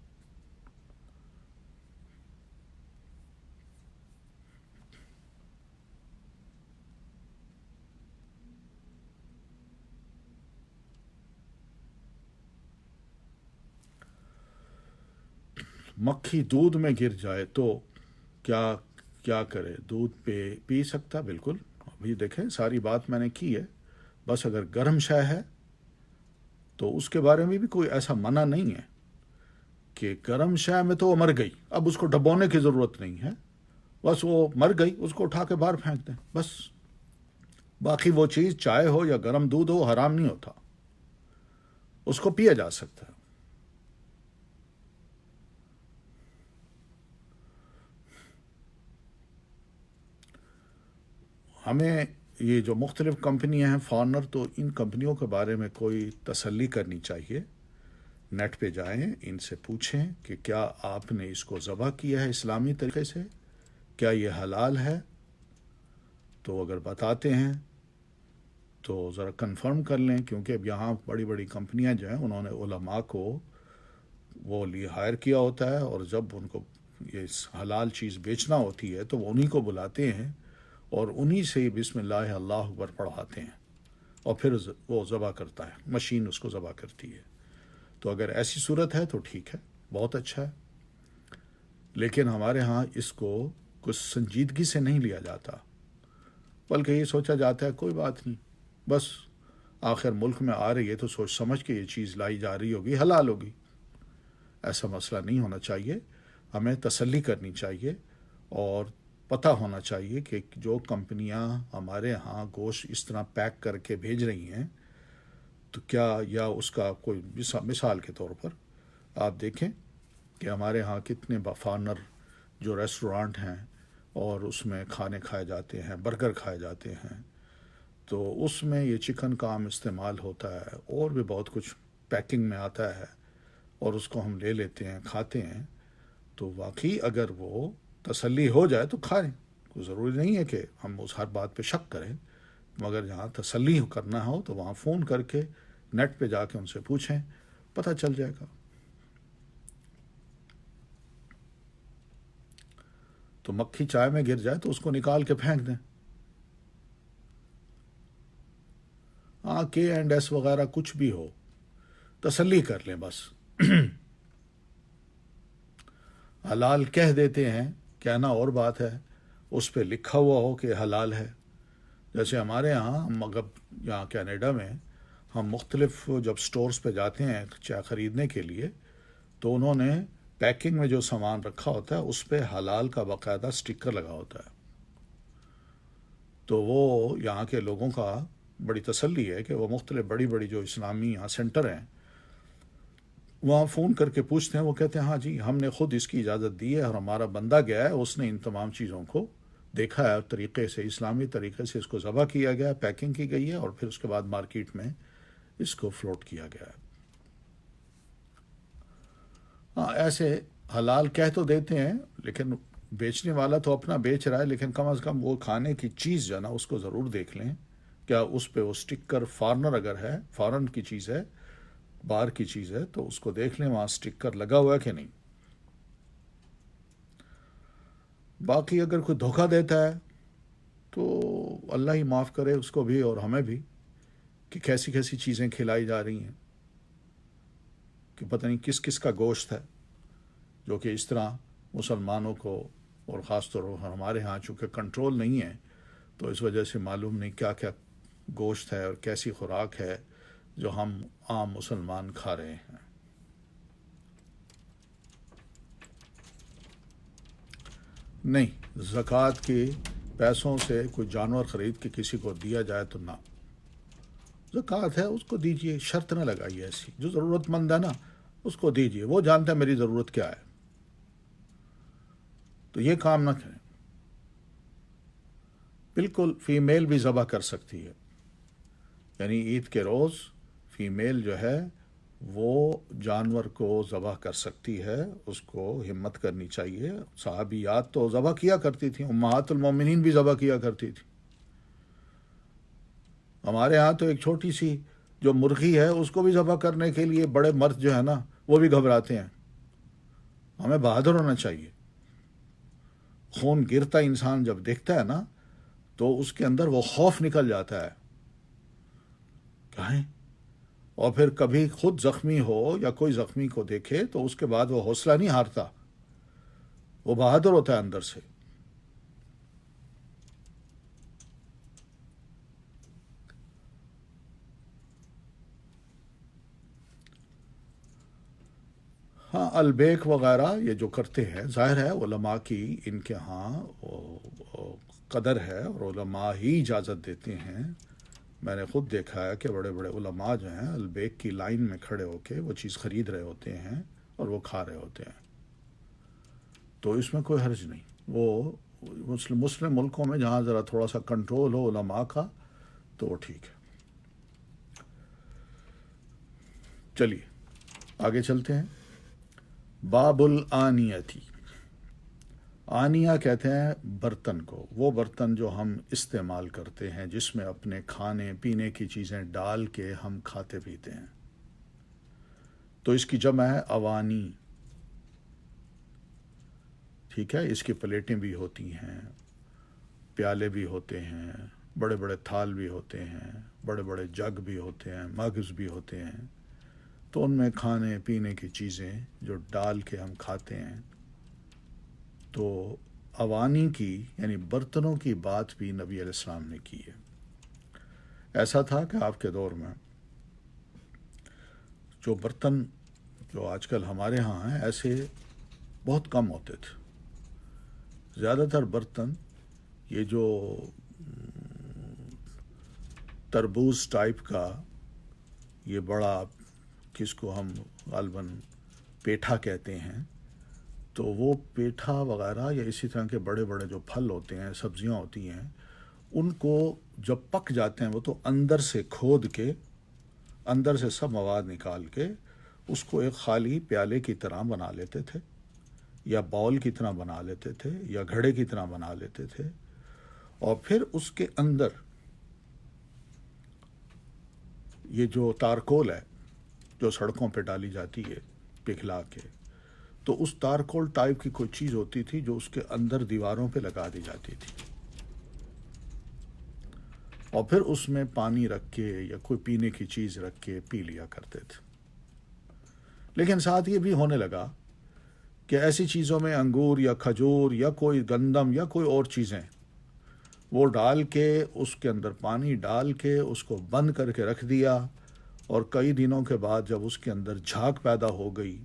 مکھی دودھ میں گر جائے تو کیا کیا کرے؟ دودھ پی سکتا؟ بالکل. ابھی دیکھیں ساری بات میں نے کی ہے. بس اگر گرم شے ہے تو اس کے بارے میں بھی کوئی ایسا منع نہیں ہے کہ گرم شے میں تو وہ مر گئی، اب اس کو ڈبونے کی ضرورت نہیں ہے، بس وہ مر گئی، اس کو اٹھا کے باہر پھینک دیں بس. باقی وہ چیز چائے ہو یا گرم دودھ ہو حرام نہیں ہوتا، اس کو پیا جا سکتا ہے. ہمیں یہ جو مختلف کمپنیاں ہیں فارنر، تو ان کمپنیوں کے بارے میں کوئی تسلی کرنی چاہیے. نیٹ پہ جائیں، ان سے پوچھیں کہ کیا آپ نے اس کو ذبح کیا ہے اسلامی طریقے سے، کیا یہ حلال ہے. تو اگر بتاتے ہیں تو ذرا کنفرم کر لیں، کیونکہ اب یہاں بڑی بڑی کمپنیاں جو ہیں انہوں نے علماء کو وہ لیے ہائر کیا ہوتا ہے، اور جب ان کو یہ حلال چیز بیچنا ہوتی ہے تو وہ انہی کو بلاتے ہیں اور انہی سے بسم اللہ اللہ اکبر پڑھاتے ہیں، اور پھر وہ ذبح کرتا ہے، مشین اس کو ذبح کرتی ہے. تو اگر ایسی صورت ہے تو ٹھیک ہے، بہت اچھا ہے. لیکن ہمارے ہاں اس کو کچھ سنجیدگی سے نہیں لیا جاتا، بلکہ یہ سوچا جاتا ہے کوئی بات نہیں، بس آخر ملک میں آ رہی ہے تو سوچ سمجھ کے یہ چیز لائی جا رہی ہوگی، حلال ہوگی. ایسا مسئلہ نہیں ہونا چاہیے. ہمیں تسلی کرنی چاہیے، اور پتہ ہونا چاہیے کہ جو کمپنیاں ہمارے ہاں گوشت اس طرح پیک کر کے بھیج رہی ہیں تو کیا، یا اس کا کوئی مثال کے طور پر آپ دیکھیں کہ ہمارے ہاں کتنے فارنر جو ریسٹورانٹ ہیں اور اس میں کھانے کھائے جاتے ہیں، برگر کھائے جاتے ہیں، تو اس میں یہ چکن کا عام استعمال ہوتا ہے، اور بھی بہت کچھ پیکنگ میں آتا ہے، اور اس کو ہم لے لیتے ہیں، کھاتے ہیں. تو واقعی اگر وہ تسلی ہو جائے تو کھائیں، کوئی ضروری نہیں ہے کہ ہم اس ہر بات پہ شک کریں، مگر جہاں تسلی کرنا ہو تو وہاں فون کر کے نیٹ پہ جا کے ان سے پوچھیں، پتہ چل جائے گا. تو مکھی چائے میں گر جائے تو اس کو نکال کے پھینک دیں. ہاں، K&S وغیرہ کچھ بھی ہو، تسلی کر لیں بس. حلال کہہ دیتے ہیں، کہنا اور بات ہے، اس پہ لکھا ہوا ہو کہ حلال ہے۔ جیسے ہمارے یہاں، ہم اگر یہاں کینیڈا میں ہم مختلف جب سٹورز پہ جاتے ہیں چائے خریدنے کے لیے، تو انہوں نے پیکنگ میں جو سامان رکھا ہوتا ہے اس پہ حلال کا باقاعدہ سٹکر لگا ہوتا ہے۔ تو وہ یہاں کے لوگوں کا بڑی تسلی ہے کہ وہ مختلف بڑی بڑی جو اسلامی یہاں سینٹر ہیں وہاں فون کر کے پوچھتے ہیں، وہ کہتے ہیں ہاں جی ہم نے خود اس کی اجازت دی ہے اور ہمارا بندہ گیا ہے، اس نے ان تمام چیزوں کو دیکھا ہے، طریقے سے اسلامی طریقے سے اس کو ذبح کیا گیا ہے، پیکنگ کی گئی ہے، اور پھر اس کے بعد مارکیٹ میں اس کو فلوٹ کیا گیا ہے۔ ہاں، ایسے حلال کہہ تو دیتے ہیں، لیکن بیچنے والا تو اپنا بیچ رہا ہے، لیکن کم از کم وہ کھانے کی چیز جو ہے نا اس کو ضرور دیکھ لیں، کیا اس پہ وہ سٹکر فارنر اگر ہے، فارن کی چیز ہے، باہر کی چیز ہے، تو اس کو دیکھ لیں وہاں سٹکر لگا ہوا ہے کہ نہیں۔ باقی اگر کوئی دھوکہ دیتا ہے تو اللہ ہی معاف کرے اس کو بھی اور ہمیں بھی، کہ کیسی کیسی چیزیں کھلائی جا رہی ہیں، کہ پتہ نہیں کس کس کا گوشت ہے جو کہ اس طرح مسلمانوں کو، اور خاص طور پر ہمارے ہاں چونکہ کنٹرول نہیں ہے تو اس وجہ سے معلوم نہیں کیا کیا گوشت ہے اور کیسی خوراک ہے جو ہم عام مسلمان کھا رہے ہیں۔ نہیں، زکوٰۃ کے پیسوں سے کوئی جانور خرید کے کسی کو دیا جائے تو نہ، زکوٰۃ ہے اس کو دیجئے، شرط نہ لگائیے ایسی، جو ضرورت مند ہے نا اس کو دیجئے، وہ جانتا ہے میری ضرورت کیا ہے، تو یہ کام نہ کریں۔ بالکل فیمیل بھی ذبح کر سکتی ہے، یعنی عید کے روز فیمیل جو ہے وہ جانور کو ذبح کر سکتی ہے، اس کو ہمت کرنی چاہیے۔ صحابیات تو ذبح کیا کرتی تھیں، امہات المومنین بھی ذبح کیا کرتی تھی۔ ہمارے ہاں تو ایک چھوٹی سی جو مرغی ہے اس کو بھی ذبح کرنے کے لیے بڑے مرد جو ہے نا وہ بھی گھبراتے ہیں۔ ہمیں بہادر ہونا چاہیے۔ خون گرتا انسان جب دیکھتا ہے نا تو اس کے اندر وہ خوف نکل جاتا ہے، کہیں اور پھر کبھی خود زخمی ہو یا کوئی زخمی کو دیکھے تو اس کے بعد وہ حوصلہ نہیں ہارتا، وہ بہادر ہوتا ہے اندر سے۔ ہاں، البیک وغیرہ یہ جو کرتے ہیں، ظاہر ہے علماء کی ان کے ہاں قدر ہے اور علماء ہی اجازت دیتے ہیں۔ میں نے خود دیکھا ہے کہ بڑے بڑے علماء جو ہیں البیک کی لائن میں کھڑے ہو کے وہ چیز خرید رہے ہوتے ہیں اور وہ کھا رہے ہوتے ہیں، تو اس میں کوئی حرج نہیں۔ وہ مسلم ملکوں میں جہاں ذرا تھوڑا سا کنٹرول ہو علماء کا تو وہ ٹھیک ہے۔ چلیے آگے چلتے ہیں۔ باب الآنیتی، آنیہ کہتے ہیں برتن کو، وہ برتن جو ہم استعمال کرتے ہیں جس میں اپنے کھانے پینے کی چیزیں ڈال کے ہم کھاتے پیتے ہیں، تو اس کی جمع ہے اوانی۔ ٹھیک ہے، اس کی پلیٹیں بھی ہوتی ہیں، پیالے بھی ہوتے ہیں، بڑے بڑے تھال بھی ہوتے ہیں، بڑے بڑے جگ بھی ہوتے ہیں، مگز بھی ہوتے ہیں، تو ان میں کھانے پینے کی چیزیں جو ڈال کے ہم کھاتے ہیں، تو اوانی کی یعنی برتنوں کی بات بھی نبی علیہ السلام نے کی ہے۔ ایسا تھا کہ آپ کے دور میں جو برتن جو آج کل ہمارے ہاں ہیں ایسے بہت کم ہوتے تھے۔ زیادہ تر برتن یہ جو تربوز ٹائپ کا، یہ بڑا جس کو ہم غالباً پیٹھا کہتے ہیں، تو وہ پیٹھا وغیرہ یا اسی طرح کے بڑے بڑے جو پھل ہوتے ہیں، سبزیاں ہوتی ہیں، ان کو جب پک جاتے ہیں وہ تو اندر سے کھود کے، اندر سے سب مواد نکال کے اس کو ایک خالی پیالے کی طرح بنا لیتے تھے، یا باؤل کی طرح بنا لیتے تھے، یا گھڑے کی طرح بنا لیتے تھے، اور پھر اس کے اندر یہ جو تارکول ہے جو سڑکوں پہ ڈالی جاتی ہے پگھلا کے، تو اس تارکول ٹائپ کی کوئی چیز ہوتی تھی جو اس کے اندر دیواروں پہ لگا دی جاتی تھی، اور پھر اس میں پانی رکھ کے یا کوئی پینے کی چیز رکھ کے پی لیا کرتے تھے۔ لیکن ساتھ یہ بھی ہونے لگا کہ ایسی چیزوں میں انگور یا کھجور یا کوئی گندم یا کوئی اور چیزیں وہ ڈال کے اس کے اندر پانی ڈال کے اس کو بند کر کے رکھ دیا، اور کئی دنوں کے بعد جب اس کے اندر جھاگ پیدا ہو گئی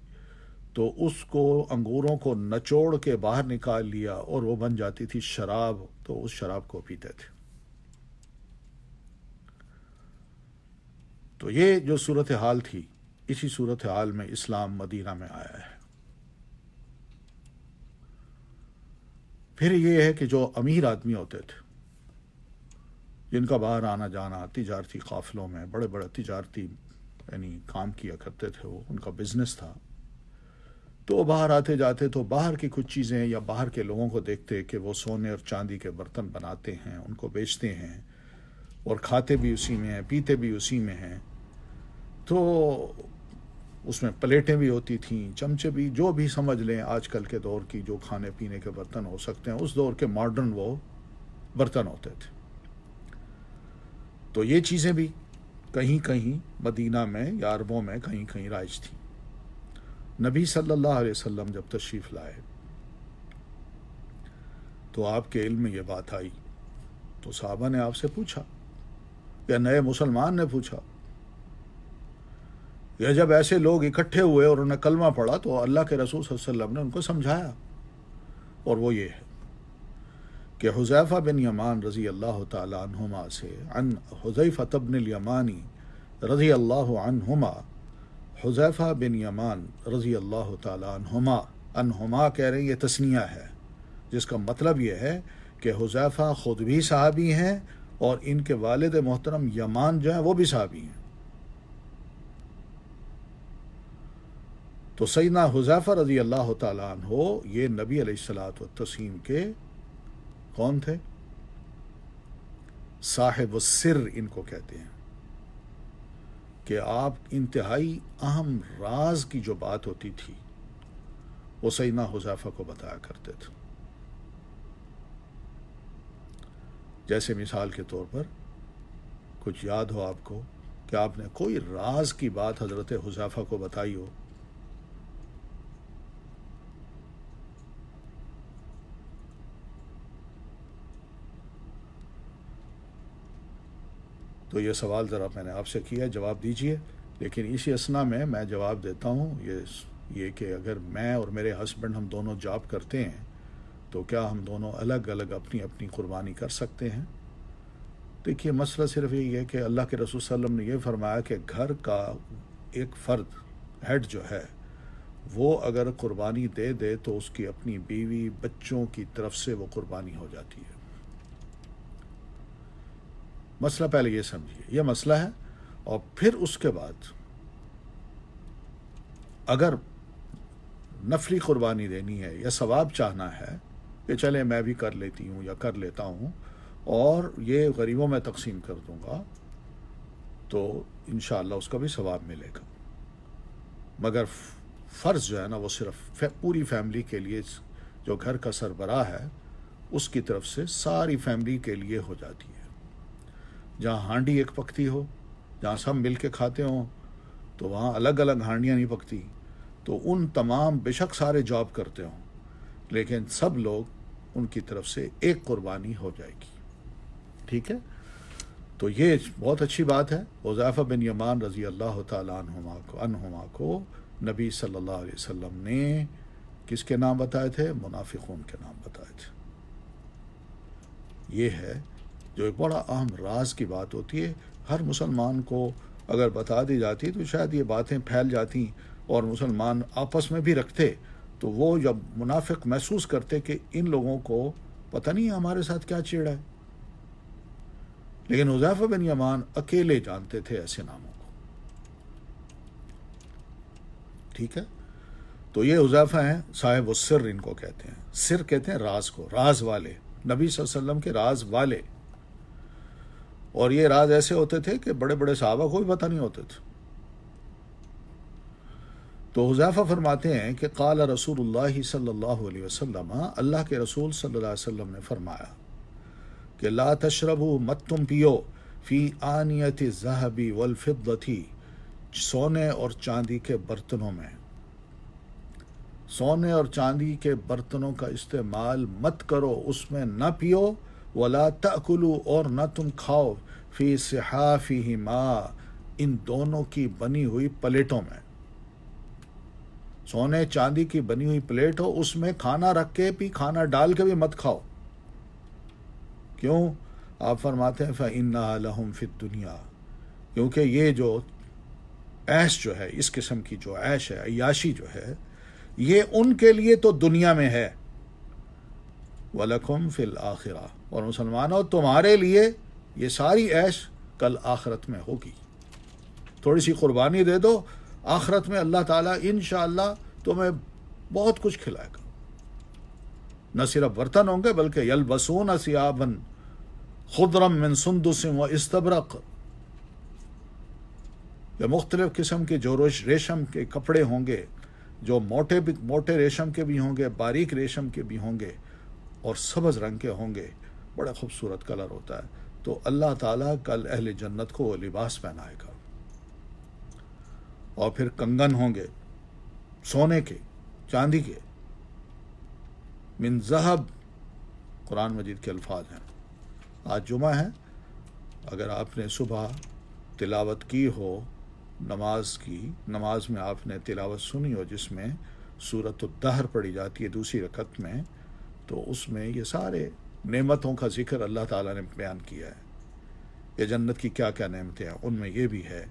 تو اس کو انگوروں کو نچوڑ کے باہر نکال لیا اور وہ بن جاتی تھی شراب، تو اس شراب کو پیتے تھے۔ تو یہ جو صورتحال تھی، اسی صورتحال میں اسلام مدینہ میں آیا ہے۔ پھر یہ ہے کہ جو امیر آدمی ہوتے تھے جن کا باہر آنا جانا تجارتی قافلوں میں، بڑے بڑے تجارتی یعنی کام کیا کرتے تھے، وہ ان کا بزنس تھا، تو وہ باہر آتے جاتے تو باہر کی کچھ چیزیں یا باہر کے لوگوں کو دیکھتے کہ وہ سونے اور چاندی کے برتن بناتے ہیں، ان کو بیچتے ہیں اور کھاتے بھی اسی میں ہیں، پیتے بھی اسی میں ہیں، تو اس میں پلیٹیں بھی ہوتی تھیں، چمچے بھی، جو بھی سمجھ لیں آج کل کے دور کی جو کھانے پینے کے برتن ہو سکتے ہیں، اس دور کے ماڈرن وہ برتن ہوتے تھے۔ تو یہ چیزیں بھی کہیں کہیں مدینہ میں یا عربوں میں کہیں کہیں رائج تھیں۔ نبی صلی اللہ علیہ وسلم جب تشریف لائے تو آپ کے علم میں یہ بات آئی تو صحابہ نے آپ سے پوچھا یا نئے مسلمان نے پوچھا، یا جب ایسے لوگ اکٹھے ہوئے اور انہوں نے کلمہ پڑھا تو اللہ کے رسول صلی اللہ علیہ وسلم نے ان کو سمجھایا، اور وہ یہ ہے کہ حذیفہ بن یمان رضی اللہ تعالی عنہما سے، عن حذیفہ بن الیمانی رضی اللہ عنہما، حذیفہ بن یمان رضی اللہ تعالی عنہما کہہ رہے ہیں، یہ تثنیہ ہے جس کا مطلب یہ ہے کہ حذیفہ خود بھی صحابی ہیں اور ان کے والد محترم یمان جو ہیں وہ بھی صحابی ہیں۔ تو سیدنا حذیفہ رضی اللہ تعالی عنہ یہ نبی علیہ الصلوۃ والتسلیم کے کون تھے؟ صاحب السر ان کو کہتے ہیں، کہ آپ انتہائی اہم راز کی جو بات ہوتی تھی وہ سیدنا حذیفہ کو بتایا کرتے تھے۔ جیسے مثال کے طور پر کچھ یاد ہو آپ کو کہ آپ نے کوئی راز کی بات حضرت حذیفہ کو بتائی ہو؟ تو یہ سوال ذرا میں نے آپ سے کیا، جواب دیجئے، لیکن اسی اثنا میں میں جواب دیتا ہوں یہ کہ اگر میں اور میرے ہسبینڈ ہم دونوں جاب کرتے ہیں تو کیا ہم دونوں الگ الگ اپنی اپنی قربانی کر سکتے ہیں؟ دیکھیے مسئلہ صرف یہی ہے کہ اللہ کے رسول صلی اللہ علیہ وسلم نے یہ فرمایا کہ گھر کا ایک فرد، ہیڈ جو ہے، وہ اگر قربانی دے دے تو اس کی اپنی بیوی بچوں کی طرف سے وہ قربانی ہو جاتی ہے۔ مسئلہ پہلے یہ سمجھیے، یہ مسئلہ ہے، اور پھر اس کے بعد اگر نفلی قربانی دینی ہے یا ثواب چاہنا ہے کہ چلے میں بھی کر لیتی ہوں یا کر لیتا ہوں اور یہ غریبوں میں تقسیم کر دوں گا، تو انشاءاللہ اس کا بھی ثواب ملے گا۔ مگر فرض جو ہے نا وہ صرف پوری فیملی کے لیے، جو گھر کا سربراہ ہے اس کی طرف سے ساری فیملی کے لیے ہو جاتی ہے۔ جہاں ہانڈی ایک پکتی ہو، جہاں سب مل کے کھاتے ہوں، تو وہاں الگ الگ ہانڈیاں نہیں پکتی، تو ان تمام بے شک سارے جاب کرتے ہوں لیکن سب لوگ ان کی طرف سے ایک قربانی ہو جائے گی۔ ٹھیک ہے، تو یہ بہت اچھی بات ہے۔ حذیفہ بن یمان رضی اللہ تعالیٰ عنہما کو نبی صلی اللہ علیہ وسلم نے کس کے نام بتائے تھے؟ منافقون کے نام بتائے تھے۔ یہ ہے جو ایک بڑا اہم راز کی بات ہوتی ہے، ہر مسلمان کو اگر بتا دی جاتی تو شاید یہ باتیں پھیل جاتی اور مسلمان آپس میں بھی رکھتے، تو وہ جب منافق محسوس کرتے کہ ان لوگوں کو پتہ نہیں ہمارے ساتھ کیا چیڑا ہے، لیکن حذیفہ بن یمان اکیلے جانتے تھے ایسے ناموں کو۔ ٹھیک ہے، تو یہ حذیفہ ہیں صاحب السر ان کو کہتے ہیں، سر کہتے ہیں راز کو، راز والے، نبی صلی اللہ علیہ وسلم کے راز والے، اور یہ راز ایسے ہوتے تھے کہ بڑے بڑے صحابہ کو بھی پتہ نہیں ہوتے تھے۔ تو حذیفہ فرماتے ہیں کہ قال رسول اللہ صلی اللہ علیہ وسلم، اللہ کے رسول صلی اللہ علیہ وسلم نے فرمایا کہ لا تشربوا، مت تم پیو، فی آنیت الذہب والفضة، سونے اور چاندی کے برتنوں میں، سونے اور چاندی کے برتنوں کا استعمال مت کرو، اس میں نہ پیو، ولا تأکلوا اور نہ تم کھاؤ، فی صحافہما ان دونوں کی بنی ہوئی پلیٹوں میں۔ سونے چاندی کی بنی ہوئی پلیٹ ہو، اس میں کھانا رکھ کے بھی، کھانا ڈال کے بھی مت کھاؤ۔ کیوں؟ آپ فرماتے ہیں فَإِنَّهَا لَهُمْ فِي الدُّنْيَا، کیونکہ یہ جو عیش جو ہے، اس قسم کی جو عیش ہے، عیاشی جو ہے، یہ ان کے لیے تو دنیا میں ہے، وَلَكُمْ فِي الْآخِرَةِ اور مسلمانوں تمہارے لیے یہ ساری عیش کل آخرت میں ہوگی۔ تھوڑی سی قربانی دے دو، آخرت میں اللہ تعالیٰ انشاءاللہ تمہیں بہت کچھ کھلائے گا۔ نہ صرف برتن ہوں گے بلکہ یلبسون ثیابا خضرا من سندس و استبرق، یا مختلف قسم کے جو ریشم کے کپڑے ہوں گے، جو موٹے ریشم کے بھی ہوں گے، باریک ریشم کے بھی ہوں گے، اور سبز رنگ کے ہوں گے، بڑا خوبصورت کلر ہوتا ہے۔ تو اللہ تعالیٰ کل اہل جنت کو وہ لباس پہنائے گا۔ اور پھر کنگن ہوں گے سونے کے، چاندی کے، من ذہب، قرآن مجید کے الفاظ ہیں۔ آج جمعہ ہے، اگر آپ نے صبح تلاوت کی ہو نماز کی، نماز میں آپ نے تلاوت سنی ہو جس میں سورۃ الدہر پڑھی جاتی ہے دوسری رکعت میں، تو اس میں یہ سارے نعمتوں کا ذکر اللہ تعالیٰ نے بیان کیا ہے۔ یہ جنت کی کیا کیا نعمتیں ہیں، ان میں یہ بھی ہے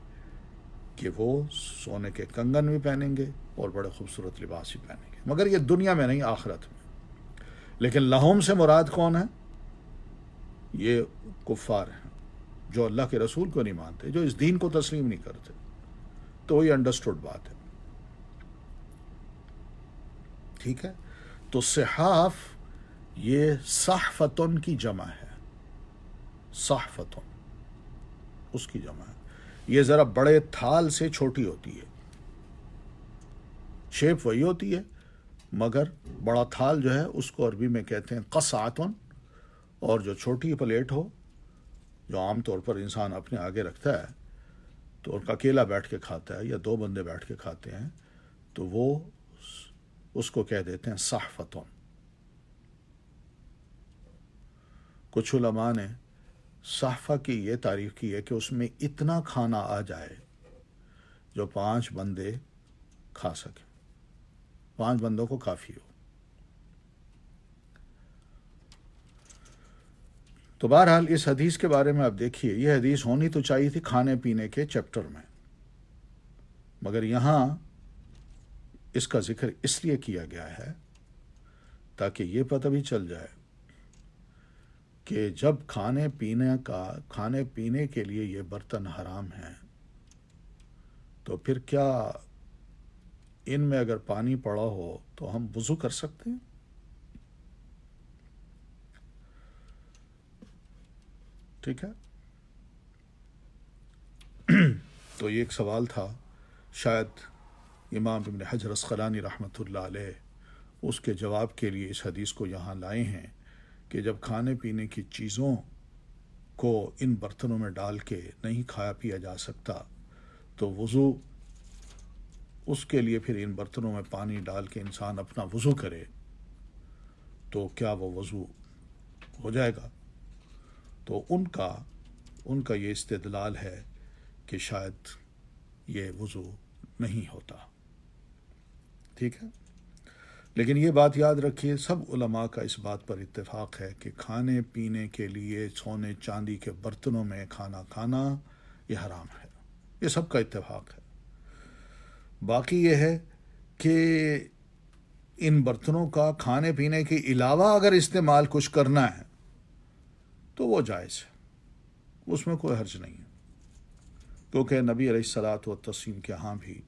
کہ وہ سونے کے کنگن بھی پہنیں گے اور بڑے خوبصورت لباس بھی پہنیں گے، مگر یہ دنیا میں نہیں، آخرت میں۔ لیکن لہم سے مراد کون ہے؟ یہ کفار ہیں جو اللہ کے رسول کو نہیں مانتے، جو اس دین کو تسلیم نہیں کرتے۔ تو یہ انڈرسٹوڈ بات ہے، ٹھیک ہے۔ تو صحاف یہ صحفتن کی جمع ہے، صحفتن اس کی جمع ہے۔ یہ ذرا بڑے تھال سے چھوٹی ہوتی ہے، شیپ وہی ہوتی ہے، مگر بڑا تھال جو ہے اس کو عربی میں کہتے ہیں قصعتن، اور جو چھوٹی پلیٹ ہو جو عام طور پر انسان اپنے آگے رکھتا ہے تو اکیلا بیٹھ کے کھاتا ہے یا دو بندے بیٹھ کے کھاتے ہیں، تو وہ اس کو کہہ دیتے ہیں صحفتن۔ کچھ علماء نے صحفہ کی یہ تعریف کی ہے کہ اس میں اتنا کھانا آ جائے جو 5 بندے کھا سکیں، 5 بندوں کو کافی ہو۔ تو بہرحال اس حدیث کے بارے میں آپ دیکھیے، یہ حدیث ہونی تو چاہیے تھی کھانے پینے کے چیپٹر میں، مگر یہاں اس کا ذکر اس لیے کیا گیا ہے تاکہ یہ پتہ بھی چل جائے کہ جب کھانے پینے کے لیے یہ برتن حرام ہیں، تو پھر کیا ان میں اگر پانی پڑا ہو تو ہم وضو کر سکتے ہیں؟ ٹھیک ہے۔ تو یہ ایک سوال تھا، شاید امام ابن حجر عسقلانی رحمۃ اللہ علیہ اس کے جواب کے لیے اس حدیث کو یہاں لائے ہیں کہ جب کھانے پینے کی چیزوں کو ان برتنوں میں ڈال کے نہیں کھایا پیا جا سکتا تو وضو اس کے لیے پھر ان برتنوں میں پانی ڈال کے انسان اپنا وضو کرے تو کیا وہ وضو ہو جائے گا؟ تو ان کا یہ استدلال ہے کہ شاید یہ وضو نہیں ہوتا، ٹھیک ہے۔ لیکن یہ بات یاد رکھیے، سب علماء کا اس بات پر اتفاق ہے کہ کھانے پینے کے لیے سونے چاندی کے برتنوں میں کھانا کھانا یہ حرام ہے، یہ سب کا اتفاق ہے۔ باقی یہ ہے کہ ان برتنوں کا کھانے پینے کے علاوہ اگر استعمال کچھ کرنا ہے تو وہ جائز ہے، اس میں کوئی حرج نہیں ہے، کیونکہ نبی علیہ الصلاۃ والتسلیم کے ہاں بھی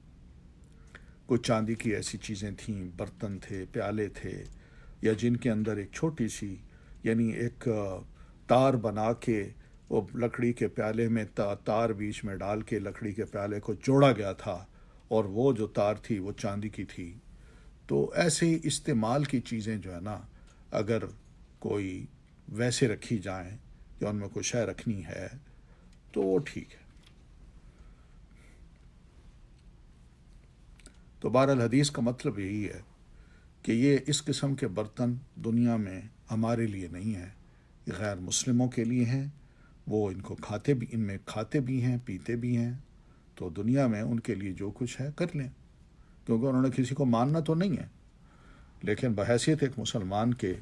کچھ چاندی کی ایسی چیزیں تھیں، برتن تھے، پیالے تھے، یا جن کے اندر ایک چھوٹی سی یعنی ایک تار بنا کے وہ لکڑی کے پیالے میں تار بیچ میں ڈال کے لکڑی کے پیالے کو جوڑا گیا تھا، اور وہ جو تار تھی وہ چاندی کی تھی۔ تو ایسے استعمال کی چیزیں جو ہے نا، اگر کوئی ویسے رکھی جائیں یا ان میں کوئی شے رکھنی ہے تو وہ ٹھیک ہے۔ تو بہرحال حدیث کا مطلب یہی ہے کہ یہ اس قسم کے برتن دنیا میں ہمارے لیے نہیں ہیں، یہ غیر مسلموں کے لیے ہیں، وہ ان کو کھاتے بھی، ان میں کھاتے بھی ہیں، پیتے بھی ہیں، تو دنیا میں ان کے لیے جو کچھ ہے کر لیں، کیونکہ انہوں نے کسی کو ماننا تو نہیں ہے۔ لیکن بحیثیت ایک مسلمان کے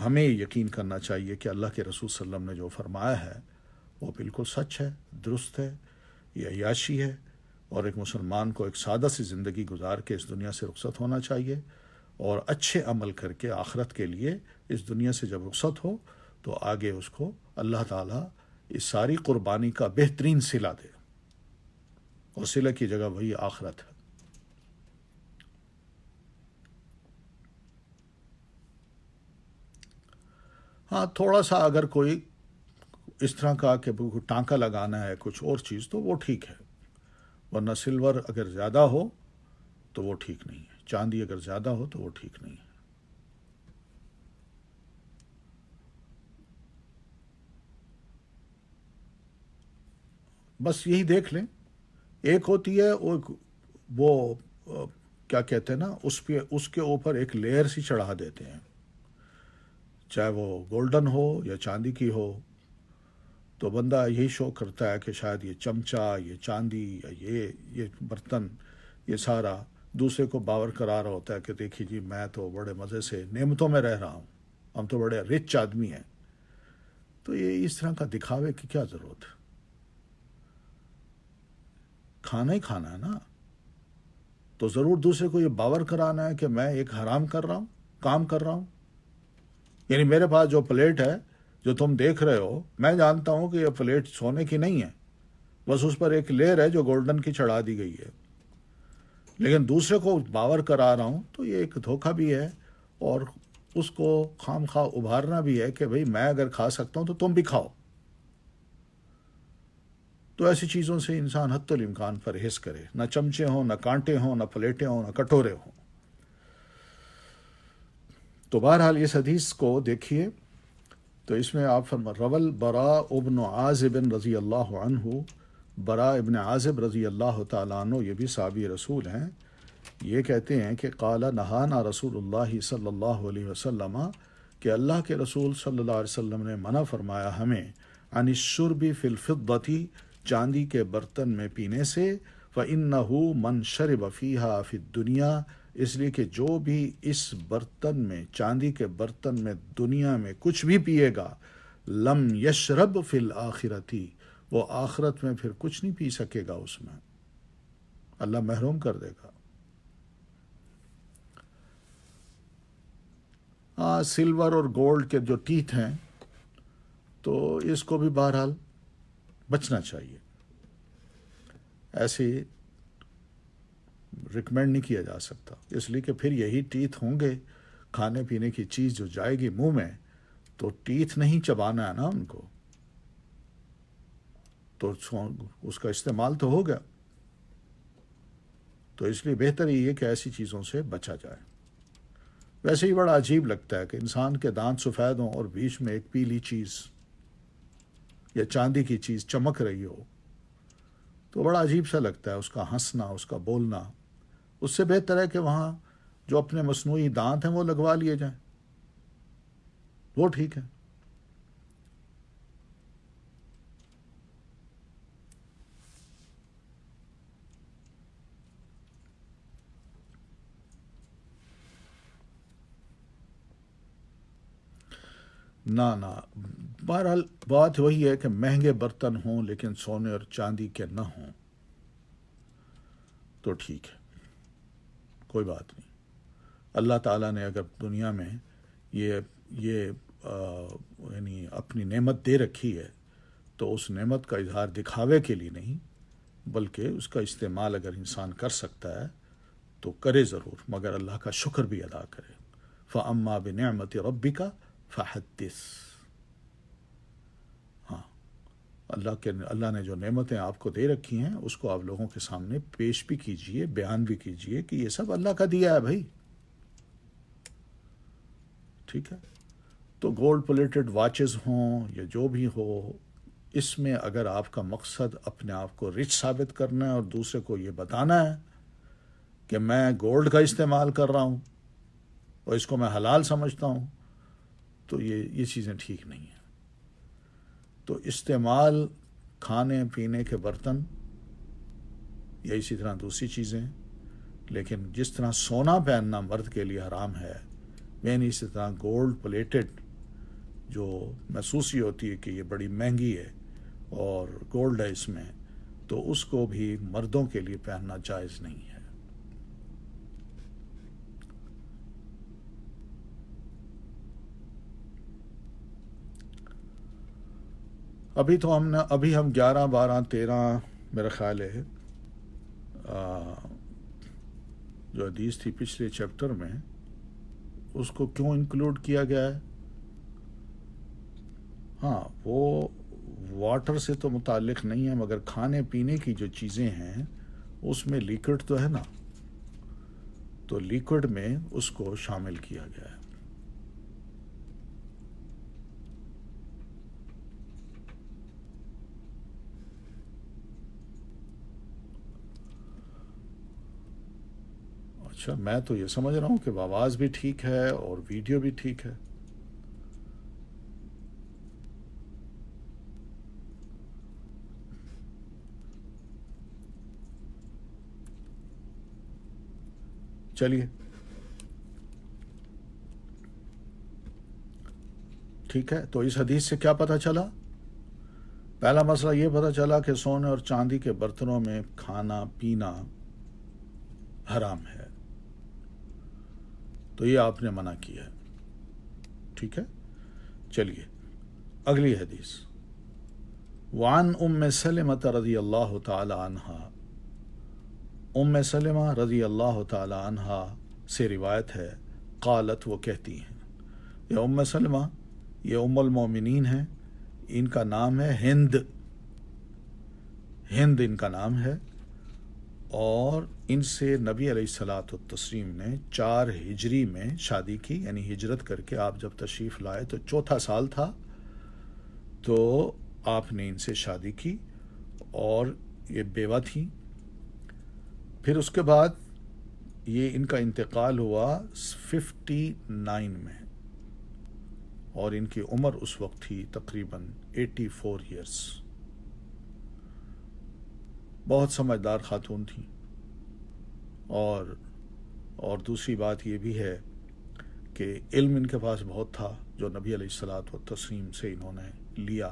ہمیں یقین کرنا چاہیے کہ اللہ کے رسول صلی اللہ علیہ وسلم نے جو فرمایا ہے وہ بالکل سچ ہے، درست ہے، یہ عیاشی ہے، اور ایک مسلمان کو ایک سادہ سی زندگی گزار کے اس دنیا سے رخصت ہونا چاہیے، اور اچھے عمل کر کے آخرت کے لیے اس دنیا سے جب رخصت ہو تو آگے اس کو اللہ تعالیٰ اس ساری قربانی کا بہترین صلہ دے، اور صلہ کی جگہ وہی آخرت ہے۔ ہاں تھوڑا سا اگر کوئی اس طرح کا کہ ٹانکا لگانا ہے کچھ اور چیز تو وہ ٹھیک ہے، ورنہ سلور اگر زیادہ ہو تو وہ ٹھیک نہیں ہے، چاندی اگر زیادہ ہو تو وہ ٹھیک نہیں ہے۔ بس یہی دیکھ لیں، ایک ہوتی ہے وہ کیا کہتے ہیں نا، اس کے اوپر ایک لیئر سی چڑھا دیتے ہیں، چاہے وہ گولڈن ہو یا چاندی کی ہو، تو بندہ یہی شوق کرتا ہے کہ شاید یہ چمچہ، یہ چاندی، یا یہ برتن، یہ سارا دوسرے کو باور کرا رہا ہوتا ہے کہ دیکھیے جی میں تو بڑے مزے سے نعمتوں میں رہ رہا ہوں، ہم تو بڑے رچ آدمی ہیں۔ تو یہ اس طرح کا دکھاوے کی کیا ضرورت ہے؟ کھانا ہی کھانا ہے نا، تو ضرور دوسرے کو یہ باور کرانا ہے کہ میں ایک حرام کر رہا ہوں، کام کر رہا ہوں۔ یعنی میرے پاس جو پلیٹ ہے جو تم دیکھ رہے ہو، میں جانتا ہوں کہ یہ پلیٹ سونے کی نہیں ہے، بس اس پر ایک لیئر ہے جو گولڈن کی چڑھا دی گئی ہے، لیکن دوسرے کو باور کرا رہا ہوں، تو یہ ایک دھوکہ بھی ہے، اور اس کو خام خواہ ابھارنا بھی ہے کہ بھئی میں اگر کھا سکتا ہوں تو تم بھی کھاؤ۔ تو ایسی چیزوں سے انسان حتی الامکان پرہیز کرے، نہ چمچے ہوں، نہ کانٹے ہوں، نہ پلیٹیں ہوں، نہ کٹورے ہوں۔ تو بہرحال اس حدیث کو دیکھیے، تو اس میں آپ رول براء ابن عازب رضی اللہ عنہ، براء ابن عازب رضی اللہ تعالیٰ عنہ، یہ بھی صحابی رسول ہیں، یہ کہتے ہیں کہ قال نہانا رسول اللہ صلی اللہ علیہ وسلم، کہ اللہ کے رسول صلی اللہ علیہ وسلم نے منع فرمایا ہمیں عن الشرب فی الفضة، چاندی کے برتن میں پینے سے، فإنہ من شرب فیہا فی الدنیا، اس لیے کہ جو بھی اس برتن میں، چاندی کے برتن میں دنیا میں کچھ بھی پیے گا، لم یشرب فی الآخرتی، وہ آخرت میں پھر کچھ نہیں پی سکے گا، اس میں اللہ محروم کر دے گا۔ ہاں سلور اور گولڈ کے جو ٹیتھ ہیں تو اس کو بھی بہرحال بچنا چاہیے، ایسے ریکمینڈ نہیں کیا جا سکتا، اس لیے کہ پھر یہی ٹیتھ ہوں گے، کھانے پینے کی چیز جو جائے گی منہ میں تو ٹیتھ نہیں چبانا ہے نا ان کو، تو اس کا استعمال تو ہو گیا، تو اس لیے بہتر یہ ہے کہ ایسی چیزوں سے بچا جائے۔ ویسے ہی بڑا عجیب لگتا ہے کہ انسان کے دانت سفید ہوں اور بیچ میں ایک پیلی چیز یا چاندی کی چیز چمک رہی ہو، تو بڑا عجیب سا لگتا ہے اس کا ہنسنا، اس کا بولنا۔ اس سے بہتر ہے کہ وہاں جو اپنے مصنوعی دانت ہیں وہ لگوا لیے جائیں، وہ ٹھیک ہے۔ نہ بہرحال بات وہی ہے کہ مہنگے برتن ہوں لیکن سونے اور چاندی کے نہ ہوں تو ٹھیک ہے، کوئی بات نہیں۔ اللہ تعالیٰ نے اگر دنیا میں یہ یعنی اپنی نعمت دے رکھی ہے تو اس نعمت کا اظہار دکھاوے کے لیے نہیں، بلکہ اس کا استعمال اگر انسان کر سکتا ہے تو کرے ضرور، مگر اللہ کا شکر بھی ادا کرے۔ فَأَمَّا بِنِعْمَةِ رَبِّكَ فحدث، ہاں اللہ نے جو نعمتیں آپ کو دے رکھی ہیں اس کو آپ لوگوں کے سامنے پیش بھی کیجئے، بیان بھی کیجئے کہ یہ سب اللہ کا دیا ہے بھائی، ٹھیک ہے۔ تو گولڈ پلیٹڈ واچز ہوں یا جو بھی ہو، اس میں اگر آپ کا مقصد اپنے آپ کو رچ ثابت کرنا ہے اور دوسرے کو یہ بتانا ہے کہ میں گولڈ کا استعمال کر رہا ہوں، اور اس کو میں حلال سمجھتا ہوں، تو یہ چیزیں ٹھیک نہیں ہیں۔ تو استعمال کھانے پینے کے برتن یا اسی طرح دوسری چیزیں، لیکن جس طرح سونا پہننا مرد کے لیے حرام ہے، یعنی اسی طرح گولڈ پلیٹڈ جو محسوس ہی ہوتی ہے کہ یہ بڑی مہنگی ہے اور گولڈ ہے اس میں، تو اس کو بھی مردوں کے لیے پہننا جائز نہیں ہے۔ ابھی ہم 11 12 13 میرا خیال ہے جو حدیث تھی پچھلے چیپٹر میں، اس کو کیوں انکلوڈ کیا گیا ہے؟ ہاں، وہ واٹر سے تو متعلق نہیں ہے، مگر کھانے پینے کی جو چیزیں ہیں اس میں لیکوڈ تو ہے نا، تو لیکوڈ میں اس کو شامل کیا گیا ہے۔ اچھا، میں تو یہ سمجھ رہا ہوں کہ آواز بھی ٹھیک ہے اور ویڈیو بھی ٹھیک ہے۔ چلیے ٹھیک ہے، تو اس حدیث سے کیا پتہ چلا؟ پہلا مسئلہ یہ پتہ چلا کہ سونے اور چاندی کے برتنوں میں کھانا پینا حرام ہے، تو یہ آپ نے منع کیا ہے، ٹھیک ہے۔ چلیے اگلی حدیث، وعن ام سلمۃ رضی اللہ تعالی عنہا، ام سلمہ رضی اللہ تعالی عنہا سے روایت ہے، قالت، وہ کہتی ہیں، یہ ام سلمہ یہ ام المومنین ہیں، ان کا نام ہے ہند ان کا نام ہے، اور ان سے نبی علیہ الصلاۃ والتسلیم نے 4 ہجری میں شادی کی، یعنی ہجرت کر کے آپ جب تشریف لائے تو 4تھا سال تھا، تو آپ نے ان سے شادی کی اور یہ بیوہ تھیں۔ پھر اس کے بعد یہ ان کا انتقال ہوا 59 میں، اور ان کی عمر اس وقت تھی تقریباً 84 ایئرس۔ بہت سمجھدار خاتون تھیں، اور دوسری بات یہ بھی ہے کہ علم ان کے پاس بہت تھا جو نبی علیہ الصلاۃ والتسلیم سے انہوں نے لیا،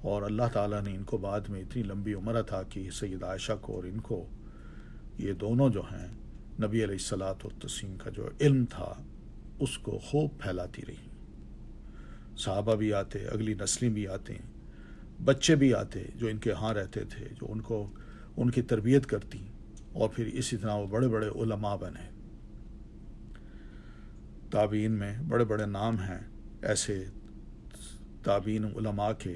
اور اللہ تعالیٰ نے ان کو بعد میں اتنی لمبی عمر عطا کی، سید عائشہ کو اور ان کو، یہ دونوں جو ہیں نبی علیہ الصلاۃ والتسلیم کا جو علم تھا اس کو خوب پھیلاتی رہی۔ صحابہ بھی آتے، اگلی نسلیں بھی آتے، بچے بھی آتے جو ان کے ہاں رہتے تھے، جو ان کی تربیت کرتی، اور پھر اسی طرح وہ بڑے بڑے علماء بنے۔ تابعین میں بڑے بڑے نام ہیں ایسے تابعین علماء کے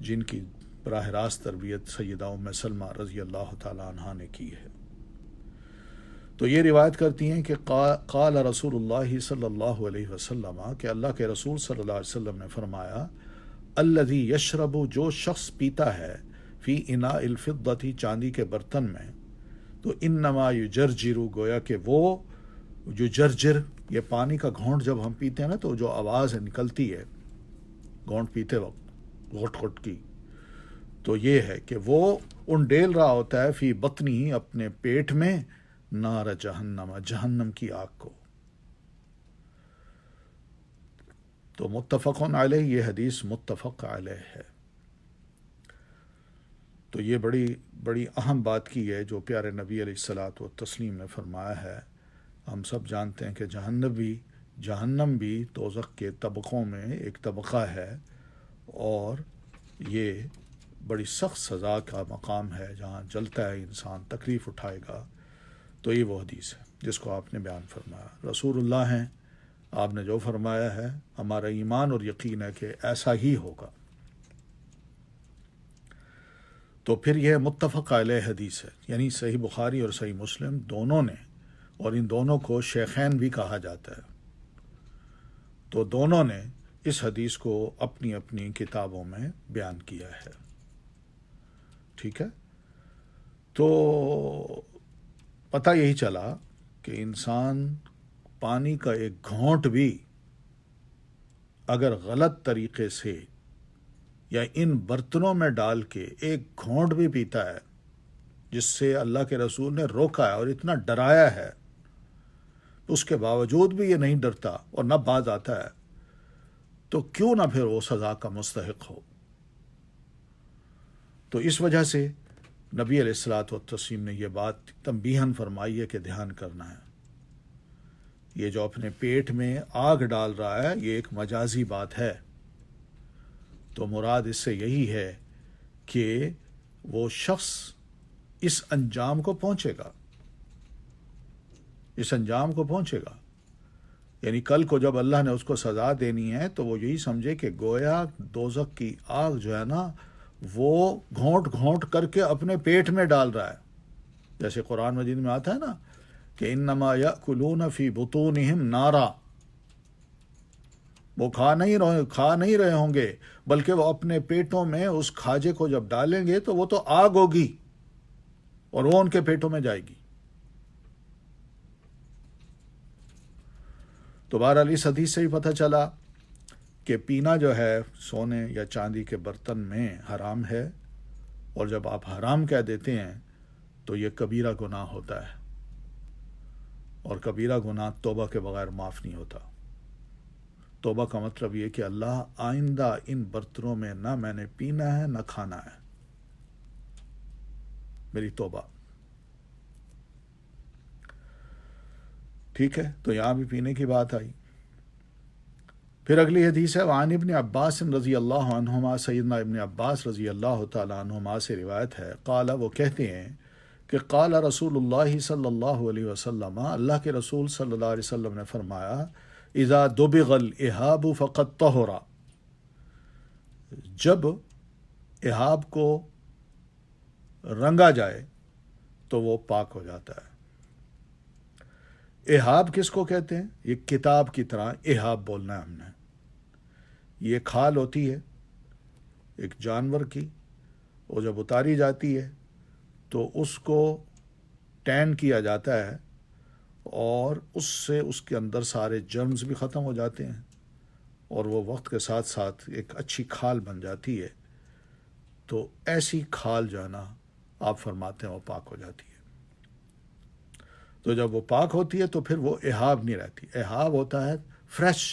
جن کی براہ راست تربیت سیدہ ام سلمہ رضی اللہ تعالی عنہا نے کی ہے۔ تو یہ روایت کرتی ہیں کہ قال رسول اللہ صلی اللہ علیہ وسلم، کہ اللہ کے رسول صلی اللہ علیہ وسلم نے فرمایا، الذی یشرب، جو شخص پیتا ہے، فی اناء الفضۃ، چاندی کے برتن میں، تو انما یجرجر، گویا کہ وہ جو جرجر، یہ پانی کا گھونٹ جب ہم پیتے ہیں نا تو جو آواز نکلتی ہے گھونٹ پیتے وقت، گھٹ گھٹ کی، تو یہ ہے کہ وہ ڈیل رہا ہوتا ہے فی بطنی، اپنے پیٹ میں، نار جہنم، جہنم کی آگ کو۔ تو متفق علیہ، یہ حدیث متفق علیہ ہے۔ تو یہ بڑی بڑی اہم بات کی ہے جو پیارے نبی علیہ الصلاۃ والتسلیم نے فرمایا ہے۔ ہم سب جانتے ہیں کہ جہنم بھی دوزخ کے طبقوں میں ایک طبقہ ہے، اور یہ بڑی سخت سزا کا مقام ہے جہاں جلتا ہے انسان، تکلیف اٹھائے گا۔ تو یہ وہ حدیث ہے جس کو آپ نے بیان فرمایا، رسول اللہ ہیں، آپ نے جو فرمایا ہے ہمارا ایمان اور یقین ہے کہ ایسا ہی ہوگا۔ تو پھر یہ متفق علیہ حدیث ہے، یعنی صحیح بخاری اور صحیح مسلم دونوں نے، اور ان دونوں کو شیخین بھی کہا جاتا ہے، تو دونوں نے اس حدیث کو اپنی اپنی کتابوں میں بیان کیا ہے، ٹھیک ہے۔ تو پتہ یہی چلا کہ انسان پانی کا ایک گھونٹ بھی اگر غلط طریقے سے یا ان برتنوں میں ڈال کے ایک گھونٹ بھی پیتا ہے جس سے اللہ کے رسول نے روکا ہے اور اتنا ڈرایا ہے، اس کے باوجود بھی یہ نہیں ڈرتا اور نہ باز آتا ہے، تو کیوں نہ پھر وہ سزا کا مستحق ہو؟ تو اس وجہ سے نبی علیہ الصلاۃ والتسلیم نے یہ بات تنبیہاً فرمائی ہے کہ دھیان کرنا ہے، یہ جو اپنے پیٹ میں آگ ڈال رہا ہے یہ ایک مجازی بات ہے، تو مراد اس سے یہی ہے کہ وہ شخص اس انجام کو پہنچے گا، اس انجام کو پہنچے گا، یعنی کل کو جب اللہ نے اس کو سزا دینی ہے تو وہ یہی سمجھے کہ گویا دوزخ کی آگ جو ہے نا وہ گھونٹ گھونٹ کر کے اپنے پیٹ میں ڈال رہا ہے، جیسے قرآن مجید میں آتا ہے نا کہ انما یأکلون فی بطونہم نارا، وہ کھا نہیں رہے ہوں گے بلکہ وہ اپنے پیٹوں میں اس کھاجے کو جب ڈالیں گے تو وہ تو آگ ہوگی اور وہ ان کے پیٹوں میں جائے گی۔ تو بہرحال اس حدیث سے بھی پتہ چلا کہ پینا جو ہے سونے یا چاندی کے برتن میں حرام ہے، اور جب آپ حرام کہہ دیتے ہیں تو یہ کبیرہ گناہ ہوتا ہے، اور کبیرہ گناہ توبہ کے بغیر معاف نہیں ہوتا۔ توبہ کا مطلب یہ کہ اللہ آئندہ ان برتنوں میں نہ میں نے پینا ہے نہ کھانا ہے، میری توبہ۔ ٹھیک ہے، تو یہاں بھی پینے کی بات آئی۔ پھر اگلی حدیث ہے، وعن ابن عباس رضی اللہ عنہما، سیدنا ابن عباس رضی اللہ تعالی عنہما سے روایت ہے، قال، وہ کہتے ہیں کہ قال رسول اللہ صلی اللہ علیہ وسلم، اللہ کے رسول صلی اللہ علیہ وسلم نے فرمایا، اذا دبغ الاحاب فقد طہر، جب احاب کو رنگا جائے تو وہ پاک ہو جاتا ہے۔ احاب کس کو کہتے ہیں؟ یہ کتاب کی طرح احاب بولنا ہے ہم نے۔ یہ کھال ہوتی ہے ایک جانور کی، وہ جب اتاری جاتی ہے تو اس کو ٹین کیا جاتا ہے اور اس سے اس کے اندر سارے جرمز بھی ختم ہو جاتے ہیں اور وہ وقت کے ساتھ ساتھ ایک اچھی کھال بن جاتی ہے۔ تو ایسی کھال جو ہے نا آپ فرماتے ہیں وہ پاک ہو جاتی ہے۔ تو جب وہ پاک ہوتی ہے تو پھر وہ احاب نہیں رہتی۔ احاب ہوتا ہے فریش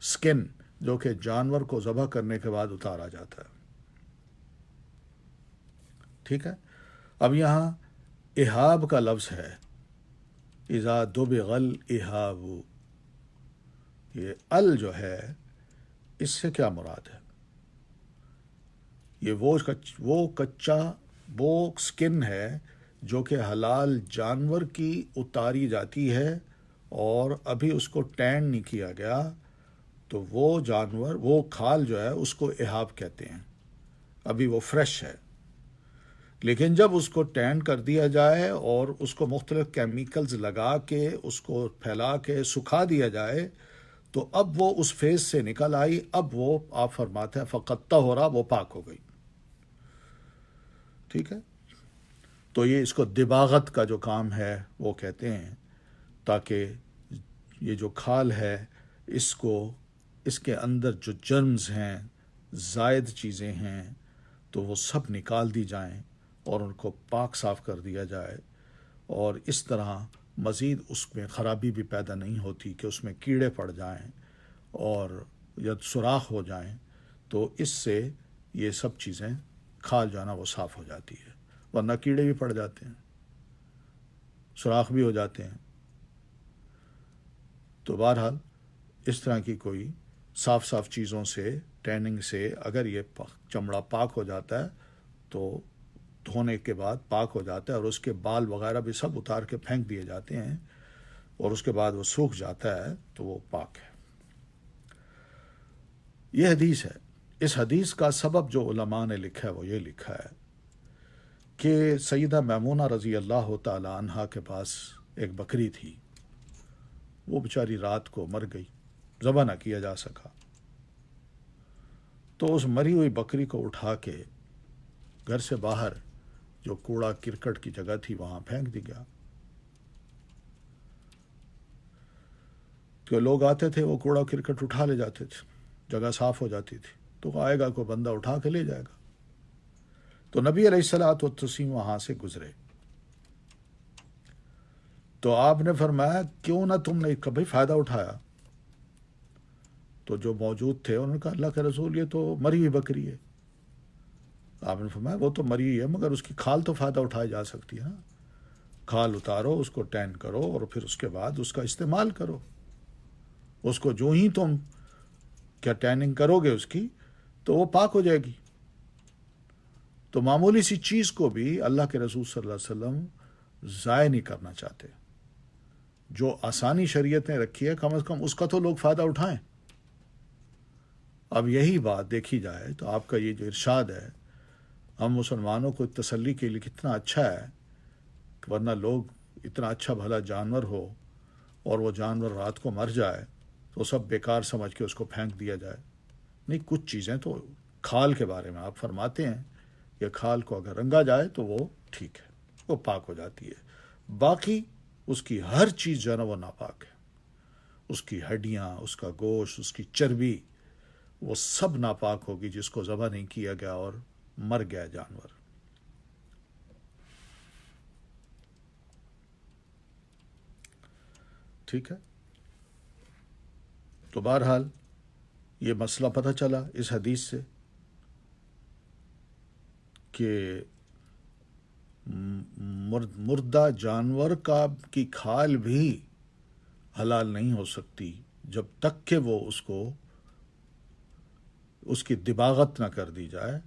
سکن جو کہ جانور کو ذبح کرنے کے بعد اتارا جاتا ہے۔ ٹھیک ہے، اب یہاں احاب کا لفظ ہے اذا دبغ الاحاب، یہ ال جو ہے اس سے کیا مراد ہے؟ یہ وہ کچا وہ سکن ہے جو کہ حلال جانور کی اتاری جاتی ہے اور ابھی اس کو ٹین نہیں کیا گیا، تو وہ جانور، وہ کھال جو ہے اس کو احاب کہتے ہیں، ابھی وہ فریش ہے۔ لیکن جب اس کو ٹین کر دیا جائے اور اس کو مختلف کیمیکلز لگا کے اس کو پھیلا کے سکھا دیا جائے تو اب وہ اس فیز سے نکل آئی، اب وہ آپ فرماتے ہیں فقط طہرا، وہ پاک ہو گئی۔ ٹھیک ہے، تو یہ اس کو دباغت کا جو کام ہے وہ کہتے ہیں، تاکہ یہ جو کھال ہے اس کے اندر جو جرمز ہیں، زائد چیزیں ہیں، تو وہ سب نکال دی جائیں اور ان کو پاک صاف کر دیا جائے، اور اس طرح مزید اس میں خرابی بھی پیدا نہیں ہوتی کہ اس میں کیڑے پڑ جائیں اور یا سوراخ ہو جائیں، تو اس سے یہ سب چیزیں کھال جو ہے نا وہ صاف ہو جاتی ہے، ورنہ کیڑے بھی پڑ جاتے ہیں، سوراخ بھی ہو جاتے ہیں۔ تو بہرحال اس طرح کی کوئی صاف چیزوں سے، ٹیننگ سے اگر یہ چمڑا پاک ہو جاتا ہے تو دھونے کے بعد پاک ہو جاتا ہے، اور اس کے بال وغیرہ بھی سب اتار کے پھینک دیے جاتے ہیں، اور اس کے بعد وہ سوکھ جاتا ہے تو وہ پاک ہے۔ یہ حدیث ہے۔ اس حدیث کا سبب جو علماء نے لکھا ہے وہ یہ لکھا ہے کہ سیدہ میمونہ رضی اللہ تعالی عنہا کے پاس ایک بکری تھی، وہ بیچاری رات کو مر گئی، ذبح نہ کیا جا سکا، تو اس مری ہوئی بکری کو اٹھا کے گھر سے باہر جو کوڑا کرکٹ کی جگہ تھی وہاں پھینک دی گیا۔ کہ لوگ آتے تھے وہ کوڑا کرکٹ اٹھا لے جاتے تھے، جگہ صاف ہو جاتی تھی، تو آئے گا کوئی بندہ اٹھا کے لے جائے گا. تو نبی علیہ الصلوۃ والتسلیم وہاں سے گزرے، تو آپ نے فرمایا کیوں نہ تم نے کبھی فائدہ اٹھایا؟ تو جو موجود تھے انہوں نے کہا اللہ کے رسول یہ تو مری ہوئی بکری ہے. آپ نے فرمایا وہ تو مری ہوئی ہے مگر اس کی کھال تو فائدہ اٹھائی جا سکتی ہے نا. کھال اتارو، اس کو ٹین کرو اور پھر اس کے بعد اس کا استعمال کرو. اس کو جو ہی تم کیا ٹیننگ کرو گے اس کی تو وہ پاک ہو جائے گی. تو معمولی سی چیز کو بھی اللہ کے رسول صلی اللہ علیہ وسلم ضائع نہیں کرنا چاہتے. جو آسانی شریعت نے رکھی ہے کم از کم اس کا تو لوگ فائدہ اٹھائیں. اب یہی بات دیکھی جائے تو آپ کا یہ جو ارشاد ہے ہم مسلمانوں کو تسلی کے لیے کتنا اچھا ہے، ورنہ لوگ اتنا اچھا بھلا جانور ہو اور وہ جانور رات کو مر جائے تو سب بیکار سمجھ کے اس کو پھینک دیا جائے. نہیں، کچھ چیزیں تو کھال کے بارے میں آپ فرماتے ہیں کہ کھال کو اگر رنگا جائے تو وہ ٹھیک ہے، وہ پاک ہو جاتی ہے. باقی اس کی ہر چیز جو ہے نا وہ ناپاک ہے. اس کی ہڈیاں، اس کا گوشت، اس کی چربی، وہ سب ناپاک ہوگی جس کو ذبح نہیں کیا گیا اور مر گیا جانور. ٹھیک ہے، تو بہرحال یہ مسئلہ پتہ چلا اس حدیث سے کہ مردہ جانور کی کھال بھی حلال نہیں ہو سکتی جب تک کہ وہ اس کی دباغت نہ کر دی جائے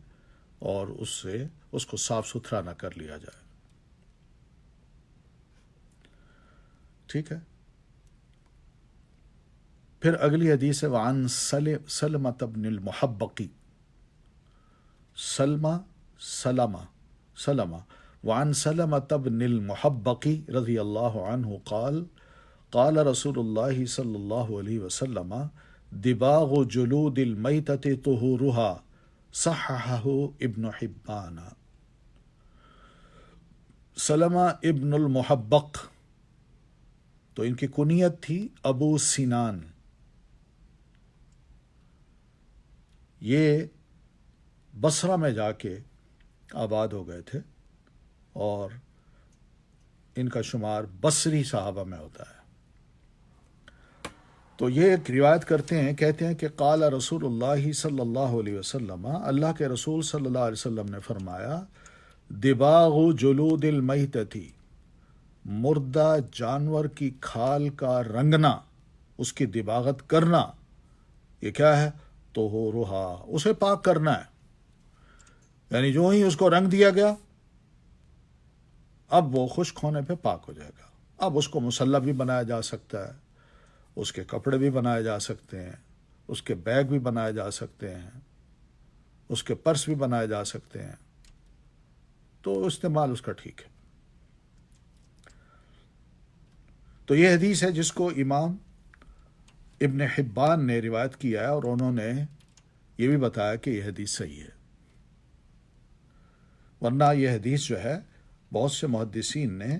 اور اس کو صاف ستھرا نہ کر لیا جائے. ٹھیک ہے، پھر اگلی حدیث ہے وعن سلمۃ بن المحبقی، سلمہ وعن سلمۃ بن المحبقی رضی اللہ عنہ قال قال رسول اللہ صلی اللہ علیہ وسلم دباغ جلود المیتۃ طہورها صححہ ابن حبان. سلمہ ابن المحبق، تو ان کی کنیت تھی ابو سنان. یہ بصرہ میں جا کے آباد ہو گئے تھے اور ان کا شمار بصری صحابہ میں ہوتا ہے. تو یہ ایک روایت کرتے ہیں، کہتے ہیں کہ قال رسول اللہ صلی اللہ علیہ وسلم، اللہ کے رسول صلی اللہ علیہ وسلم نے فرمایا دباغ جلود المیتۃ، مردہ جانور کی کھال کا رنگنا، اس کی دباغت کرنا، یہ کیا ہے؟ طہورھا، اسے پاک کرنا ہے. یعنی جو ہی اس کو رنگ دیا گیا اب وہ خشک ہونے پہ پاک ہو جائے گا. اب اس کو مصلی بھی بنایا جا سکتا ہے، اس کے کپڑے بھی بنائے جا سکتے ہیں، اس کے بیگ بھی بنائے جا سکتے ہیں، اس کے پرس بھی بنائے جا سکتے ہیں. تو استعمال اس کا ٹھیک ہے. تو یہ حدیث ہے جس کو امام ابن حبان نے روایت کیا ہے اور انہوں نے یہ بھی بتایا کہ یہ حدیث صحیح ہے. ورنہ یہ حدیث جو ہے بہت سے محدثین نے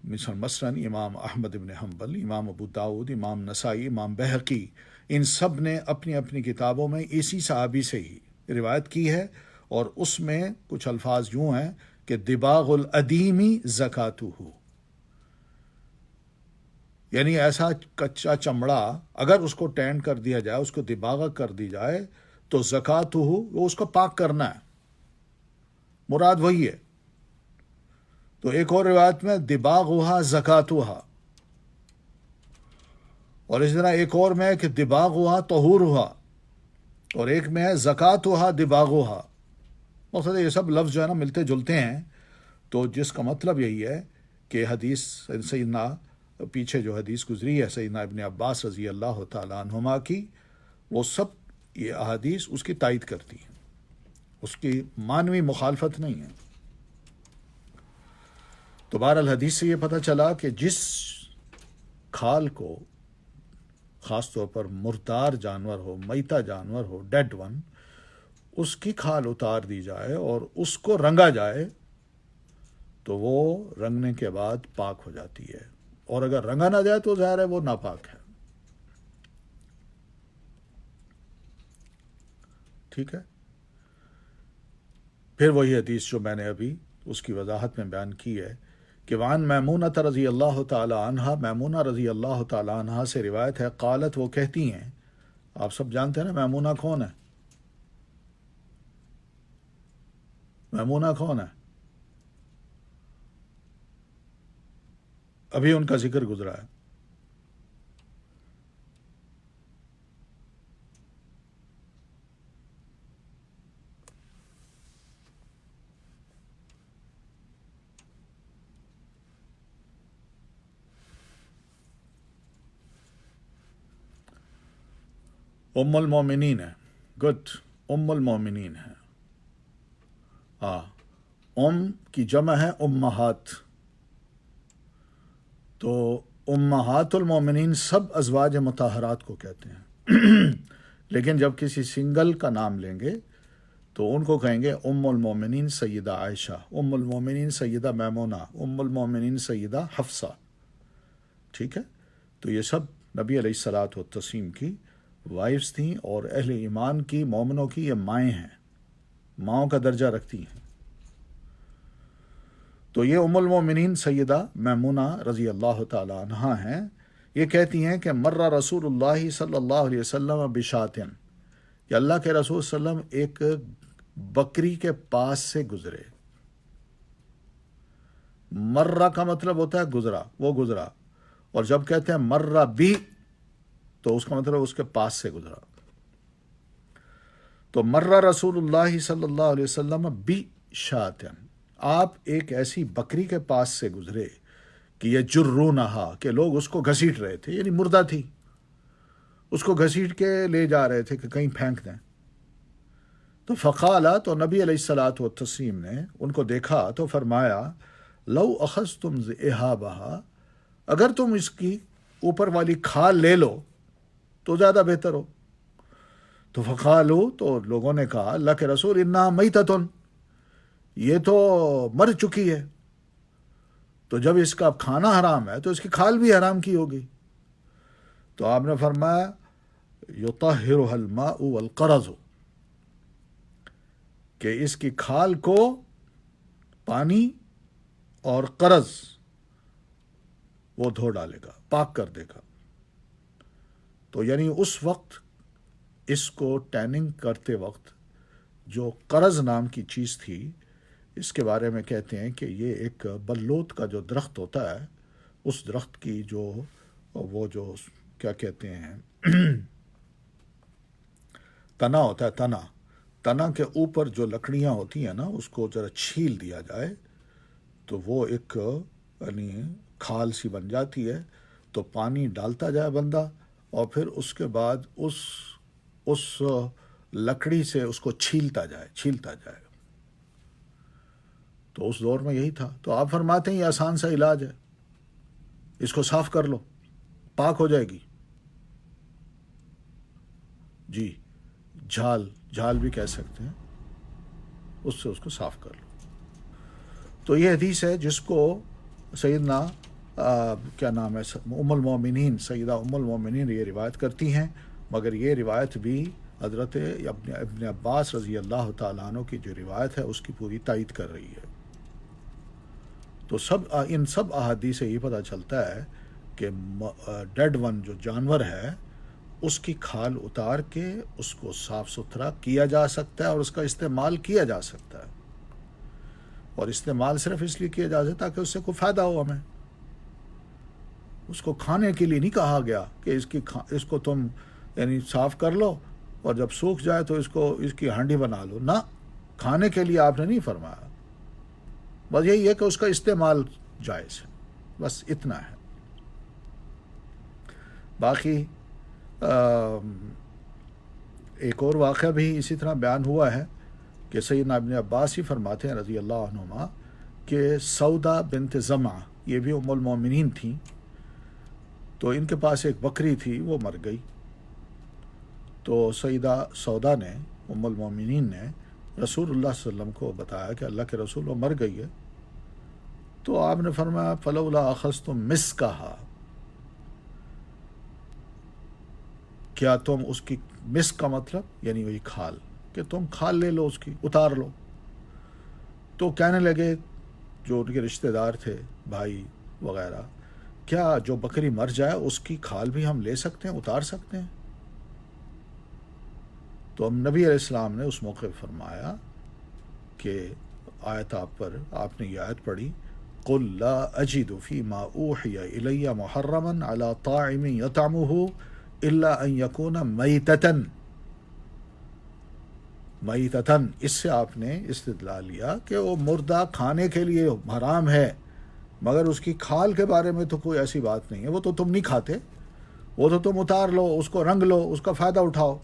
مثلاً امام احمد بن حنبل، امام ابو داود، امام نسائی، امام بہقی، ان سب نے اپنی اپنی کتابوں میں اسی صحابی سے ہی روایت کی ہے اور اس میں کچھ الفاظ یوں ہیں کہ دباغ الادیمی زکاتہ، یعنی ایسا کچا چمڑا اگر اس کو ٹین کر دیا جائے، اس کو دباغہ کر دی جائے تو زکاتہ، وہ اس کو پاک کرنا ہے، مراد وہی ہے. تو ایک اور روایت میں دباغھا زکاتھا، اور اس طرح ایک اور میں کہ دباغھا طہورھا، اور ایک میں ہے زکاتھا دباغھا. مقصد یہ سب لفظ جو ہے نا ملتے جلتے ہیں، تو جس کا مطلب یہی ہے کہ حدیث سیدنا پیچھے جو حدیث گزری ہے سیدنا ابن عباس رضی اللہ تعالیٰ عنہما کی، وہ سب یہ احادیث اس کی تائید کرتی ہیں، اس کی معنوی مخالفت نہیں ہے. تو بہرحال حدیث سے یہ پتہ چلا کہ جس کھال کو خاص طور پر مردار جانور ہو، میتہ جانور ہو، ڈیڈ ون، اس کی کھال اتار دی جائے اور اس کو رنگا جائے تو وہ رنگنے کے بعد پاک ہو جاتی ہے، اور اگر رنگا نہ جائے تو ظاہر ہے وہ ناپاک ہے. ٹھیک ہے. پھر وہی حدیث جو میں نے ابھی اس کی وضاحت میں بیان کی ہے کہ وعن میمونہ رضی اللہ تعالی عنہا، میمونہ رضی اللہ تعالی عنہا سے روایت ہے، قالت، وہ کہتی ہیں، آپ سب جانتے ہیں نا میمونہ کون ہے؟ میمونہ کون ہے؟ ابھی ان کا ذکر گزرا ہے. ام المومنین ہے. گڈ، ام المومنین ہے. ام کی جمع ہے امہات. تو امہات المومنین سب ازواج مطہرات کو کہتے ہیں. لیکن جب کسی سنگل کا نام لیں گے تو ان کو کہیں گے ام المومنین سیدہ عائشہ، ام المومنین سیدہ میمونہ، ام المومنین سیدہ حفصہ. ٹھیک ہے. تو یہ سب نبی علیہ الصلاۃ والتسلیم کی وائفز تھیں، اور اہل ایمان کی، مومنوں کی یہ مائیں ہیں، ماؤں کا درجہ رکھتی ہیں. تو یہ ام المومنین سیدہ میمونہ رضی اللہ تعالی عنہا ہیں. یہ کہتی ہیں کہ مر رسول اللہ صلی اللہ علیہ وسلم بشاتن، کہ اللہ کے رسول صلی اللہ علیہ وسلم ایک بکری کے پاس سے گزرے. مرہ کا مطلب ہوتا ہے گزرا، وہ گزرا. اور جب کہتے ہیں مرہ بی تو اس کا مطلب اس کے پاس سے گزرا. تو مرہ رسول اللہ صلی اللہ علیہ وسلم بشاتن، آپ ایک ایسی بکری کے پاس سے گزرے کہ یہ جرونہا، کہ لوگ اس کو گھسیٹ رہے تھے، یعنی مردہ تھی، اس کو گھسیٹ کے لے جا رہے تھے کہ کہیں پھینک دیں. تو فقالا، تو نبی علیہ الصلاۃ والتسلیم نے ان کو دیکھا تو فرمایا لو اخذتم اہابہا، اگر تم اس کی اوپر والی کھال لے لو تو زیادہ بہتر ہو. تو فقالو، تو لوگوں نے کہا اللہ کے رسول انہا میتتن، یہ تو مر چکی ہے، تو جب اس کا کھانا حرام ہے تو اس کی کھال بھی حرام کی ہوگی. تو آپ نے فرمایا یطہرها الماء والقرض، کہ اس کی کھال کو پانی اور قرض وہ دھو ڈالے گا، پاک کر دے گا. تو یعنی اس وقت اس کو ٹیننگ کرتے وقت جو قرض نام کی چیز تھی، اس کے بارے میں کہتے ہیں کہ یہ ایک بلوت کا جو درخت ہوتا ہے، اس درخت کی وہ جو کیا کہتے ہیں تنا ہوتا ہے، تنا کے اوپر جو لکڑیاں ہوتی ہیں نا، اس کو ذرا چھیل دیا جائے تو وہ ایک یعنی کھال سی بن جاتی ہے. تو پانی ڈالتا جائے بندہ، اور پھر اس کے بعد اس لکڑی سے اس کو چھیلتا جائے. تو اس دور میں یہی تھا. تو آپ فرماتے ہیں یہ آسان سا علاج ہے، اس کو صاف کر لو، پاک ہو جائے گی. جی، جھال بھی کہہ سکتے ہیں، اس سے اس کو صاف کر لو. تو یہ حدیث ہے جس کو سیدنا کیا نام ہے، ام المومنین، سیدہ ام المومنین یہ روایت کرتی ہیں. مگر یہ روایت بھی حضرت ابن عباس رضی اللہ تعالیٰ عنہ کی جو روایت ہے اس کی پوری تائید کر رہی ہے. تو ان سب احادیث سے یہ پتہ چلتا ہے کہ ڈیڈ ون جو جانور ہے اس کی کھال اتار کے اس کو صاف ستھرا کیا جا سکتا ہے اور اس کا استعمال کیا جا سکتا ہے. اور استعمال صرف اس لیے کیا جا سکتا ہے تاکہ اس سے کوئی فائدہ ہو ہمیں. اس کو کھانے کے لیے نہیں کہا گیا کہ اس کو تم یعنی صاف کر لو اور جب سوکھ جائے تو اس کی ہانڈی بنا لو. نہ، کھانے کے لیے آپ نے نہیں فرمایا. بس یہی ہے کہ اس کا استعمال جائز ہے، بس اتنا ہے. باقی ایک اور واقعہ بھی اسی طرح بیان ہوا ہے کہ سیدنا ابن عباس ہی فرماتے ہیں رضی اللہ عنہما کہ سودا بنت زمعہ، یہ بھی ام المومنین تھیں. تو ان کے پاس ایک بکری تھی، وہ مر گئی. تو سیدہ سودا نے، ام المومنین نے رسول اللہ صلی اللہ علیہ وسلم کو بتایا کہ اللہ کے رسول وہ مر گئی ہے. تو آپ نے فرمایا فلولا اخذتم مسکھا، کیا تم اس کی مسک کا مطلب یعنی وہی کھال، کہ تم کھال لے لو، اس کی اتار لو۔ تو کہنے لگے جو ان کے رشتہ دار تھے، بھائی وغیرہ، کیا جو بکری مر جائے اس کی کھال بھی ہم لے سکتے ہیں، اتار سکتے ہیں؟ تو ہم نبی علیہ السلام نے اس موقع فرمایا کہ آیت آپ نے یہ آیت پڑھی، قل لا اجد فيما اوحي الي محرما على طاعم يطعمه الا ان يكون میتتا۔ اس سے آپ نے استدلال لیا کہ وہ مردہ کھانے کے لیے حرام ہے، مگر اس کی کھال کے بارے میں تو کوئی ایسی بات نہیں ہے، وہ تو تم نہیں کھاتے، وہ تو تم اتار لو، اس کو رنگ لو، اس کا فائدہ اٹھاؤ۔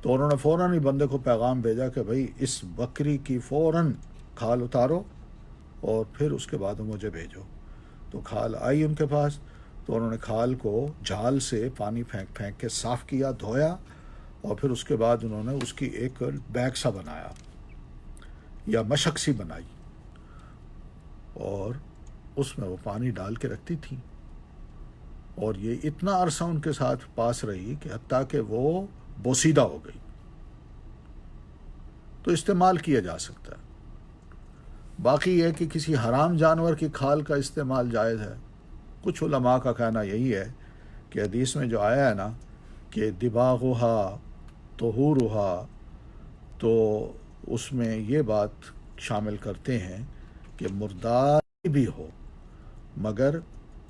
تو انہوں نے فوراً ہی بندے کو پیغام بھیجا کہ بھائی اس بکری کی فوراً کھال اتارو اور پھر اس کے بعد مجھے بھیجو۔ تو کھال آئی ان کے پاس، تو انہوں نے کھال کو جھال سے پانی پھینک پھینک کے صاف کیا، دھویا، اور پھر اس کے بعد انہوں نے اس کی ایک بیگ سا بنایا یا مشک سی بنائی، اور اس میں وہ پانی ڈال کے رکھتی تھی، اور یہ اتنا عرصہ ان کے ساتھ پاس رہی کہ حتیٰ کہ وہ بوسیدہ ہو گئی۔ تو استعمال کیا جا سکتا ہے۔ باقی یہ کہ کسی حرام جانور کی کھال کا استعمال جائز ہے، کچھ علماء کا کہنا یہی ہے کہ حدیث میں جو آیا ہے نا کہ دباغھا طہورھا، تو اس میں یہ بات شامل کرتے ہیں کہ مردار بھی ہو مگر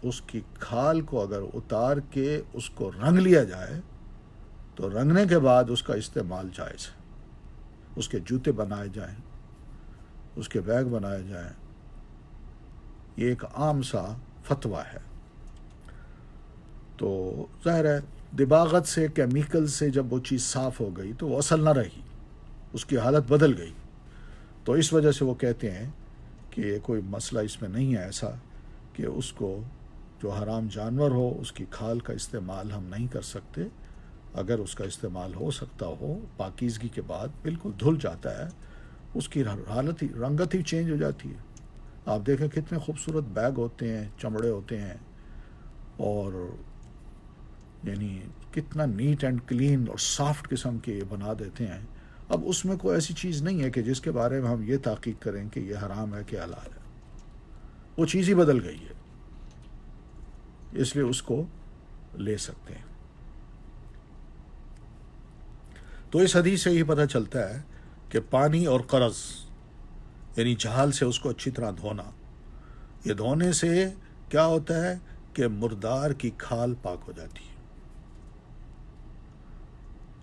اس کی کھال کو اگر اتار کے اس کو رنگ لیا جائے تو رنگنے کے بعد اس کا استعمال جائز ہے، اس کے جوتے بنائے جائیں، اس کے بیگ بنائے جائیں۔ یہ ایک عام سا فتویٰ ہے۔ تو ظاہر ہے دباغت سے، کیمیکل سے جب وہ چیز صاف ہو گئی تو وہ اصل نہ رہی، اس کی حالت بدل گئی، تو اس وجہ سے وہ کہتے ہیں کہ کوئی مسئلہ اس میں نہیں ہے ایسا کہ اس کو جو حرام جانور ہو اس کی کھال کا استعمال ہم نہیں کر سکتے۔ اگر اس کا استعمال ہو سکتا ہو پاکیزگی کے بعد، بالکل دھل جاتا ہے، اس کی حالت ہی، رنگت ہی چینج ہو جاتی ہے۔ آپ دیکھیں کتنے خوبصورت بیگ ہوتے ہیں، چمڑے ہوتے ہیں، اور یعنی کتنا نیٹ اینڈ کلین اور سافٹ قسم کے بنا دیتے ہیں۔ اب اس میں کوئی ایسی چیز نہیں ہے کہ جس کے بارے میں ہم یہ تحقیق کریں کہ یہ حرام ہے کہ حلال ہے، وہ چیز ہی بدل گئی ہے، اس لیے اس کو لے سکتے ہیں۔ تو اس حدیث سے یہ پتہ چلتا ہے کہ پانی اور قرض یعنی جھال سے اس کو اچھی طرح دھونا، یہ دھونے سے کیا ہوتا ہے کہ مردار کی کھال پاک ہو جاتی ہے۔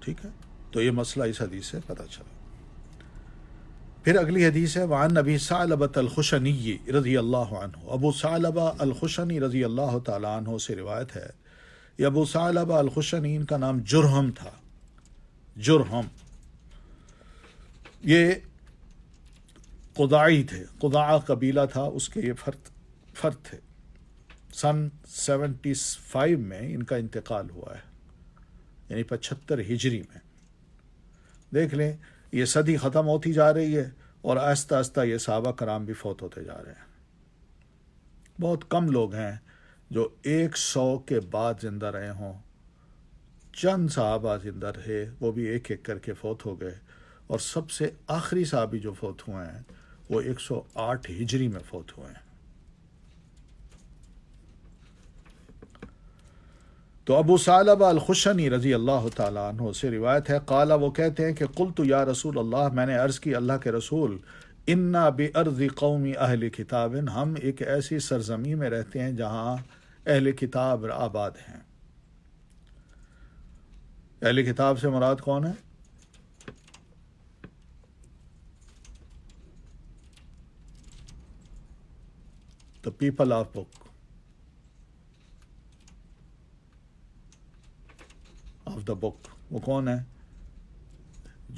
ٹھیک ہے، تو یہ مسئلہ اس حدیث سے پتہ چلا۔ پھر اگلی حدیث ہے، وعن ابی ثعلبۃ الخشنی رضی اللہ عنہ، ابو ثعلبہ الخشنی رضی اللہ تعالیٰ عنہ سے روایت ہے۔ یہ ابو ثعلبہ الخشنی، ان کا نام جرہم تھا، جرہم، یہ قضاعی تھے، قضاع قبیلہ تھا، اس کے یہ فرد تھے۔ سن 75 میں ان کا انتقال ہوا ہے، یعنی 75 ہجری میں۔ دیکھ لیں یہ صدی ختم ہوتی جا رہی ہے اور آہستہ آہستہ یہ صحابہ کرام بھی فوت ہوتے جا رہے ہیں۔ بہت کم لوگ ہیں جو 100 کے بعد زندہ رہے ہوں، چند صحابہ زندہ رہے، وہ بھی ایک ایک کر کے فوت ہو گئے، اور سب سے آخری صحابی جو فوت ہوئے ہیں وہ 108 ہجری میں فوت ہوئے ہیں۔ تو ابو ثعلبہ الخشنی رضی اللہ تعالیٰ عنہ سے روایت ہے، قال، وہ کہتے ہیں کہ قلت یا رسول اللہ، میں نے عرض کی اللہ کے رسول، انا بارض قوم اہل کتاب، ہم ایک ایسی سرزمین میں رہتے ہیں جہاں اہل کتاب آباد ہیں۔ اہل کتاب سے مراد کون ہے؟ the people of book، of the book، وہ کون ہے؟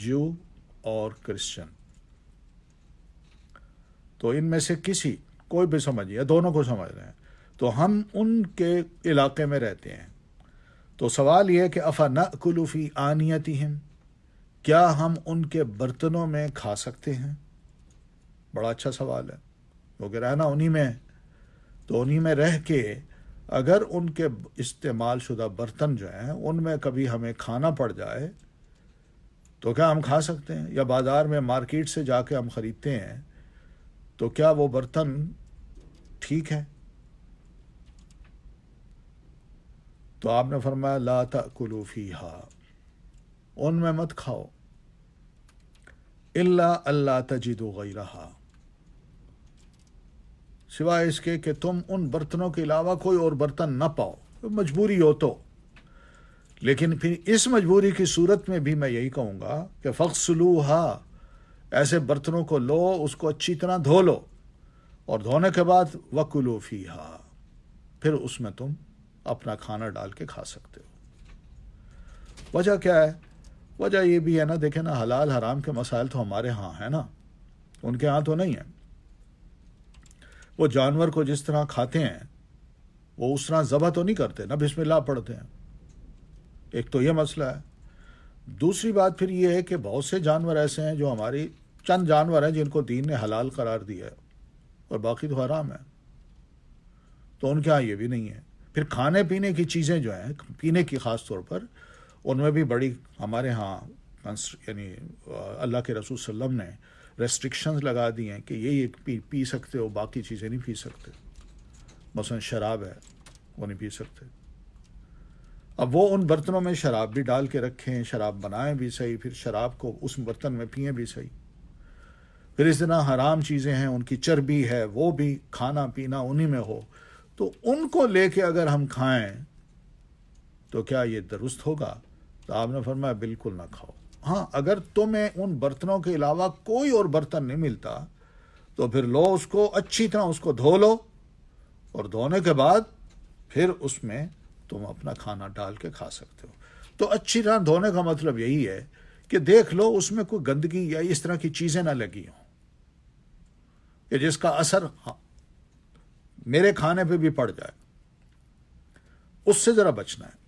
جو اور کرسچن۔ تو ان میں سے کسی کوئی بھی سمجھیے، دونوں کو سمجھ رہے ہیں، تو ہم ان کے علاقے میں رہتے ہیں۔ تو سوال یہ ہے کہ افنأکل فی آنیتہم، کیا ہم ان کے برتنوں میں کھا سکتے ہیں؟ بڑا اچھا سوال ہے، کیونکہ رہنا انہی میں ہے، تو انہی میں رہ کے اگر ان کے استعمال شدہ برتن جو ہیں ان میں کبھی ہمیں کھانا پڑ جائے تو کیا ہم کھا سکتے ہیں؟ یا بازار میں مارکیٹ سے جا کے ہم خریدتے ہیں تو کیا وہ برتن ٹھیک ہے؟ تو آپ نے فرمایا لا تأکلوا فیہا، ان میں مت کھاؤ، الا اللہ تجدوا غیرہا، سوائے اس کے کہ تم ان برتنوں کے علاوہ کوئی اور برتن نہ پاؤ، مجبوری ہو تو۔ لیکن پھر اس مجبوری کی صورت میں بھی میں یہی کہوں گا کہ فغسلوہا، ایسے برتنوں کو لو، اس کو اچھی طرح دھو لو، اور دھونے کے بعد وکلوا فیہا، پھر اس میں تم اپنا کھانا ڈال کے کھا سکتے ہو۔ وجہ کیا ہے؟ وجہ یہ بھی ہے نا، دیکھیں نا، حلال حرام کے مسائل تو ہمارے ہاں ہیں نا، ان کے ہاں تو نہیں ہیں۔ وہ جانور کو جس طرح کھاتے ہیں وہ اس طرح ذبح تو نہیں کرتے، نہ بسم اللہ پڑھتے ہیں، ایک تو یہ مسئلہ ہے۔ دوسری بات پھر یہ ہے کہ بہت سے جانور ایسے ہیں جو ہماری چند جانور ہیں جن کو دین نے حلال قرار دیا ہے اور باقی تو حرام ہے، تو ان کے ہاں یہ بھی نہیں ہے۔ پھر کھانے پینے کی چیزیں جو ہیں، پینے کی خاص طور پر، ان میں بھی بڑی ہمارے ہاں یعنی اللہ کے رسول صلی اللہ علیہ وسلم نے ریسٹرکشنز لگا دی ہیں کہ یہ پی سکتے ہو، باقی چیزیں نہیں پی سکتے۔ مثلا شراب ہے، وہ نہیں پی سکتے۔ اب وہ ان برتنوں میں شراب بھی ڈال کے رکھیں، شراب بنائیں بھی صحیح، پھر شراب کو اس برتن میں پئیں بھی صحیح۔ پھر اس طرح حرام چیزیں ہیں، ان کی چربی ہے، وہ بھی کھانا پینا انہی میں ہو، تو ان کو لے کے اگر ہم کھائیں تو کیا یہ درست ہوگا؟ تو آپ نے فرمایا بالکل نہ کھاؤ۔ ہاں، اگر تمہیں ان برتنوں کے علاوہ کوئی اور برتن نہیں ملتا تو پھر لو، اس کو اچھی طرح اس کو دھو لو، اور دھونے کے بعد پھر اس میں تم اپنا کھانا ڈال کے کھا سکتے ہو۔ تو اچھی طرح دھونے کا مطلب یہی ہے کہ دیکھ لو اس میں کوئی گندگی یا اس طرح کی چیزیں نہ لگی ہوں کہ جس کا اثر میرے کھانے پہ بھی پڑ جائے، اس سے ذرا بچنا ہے۔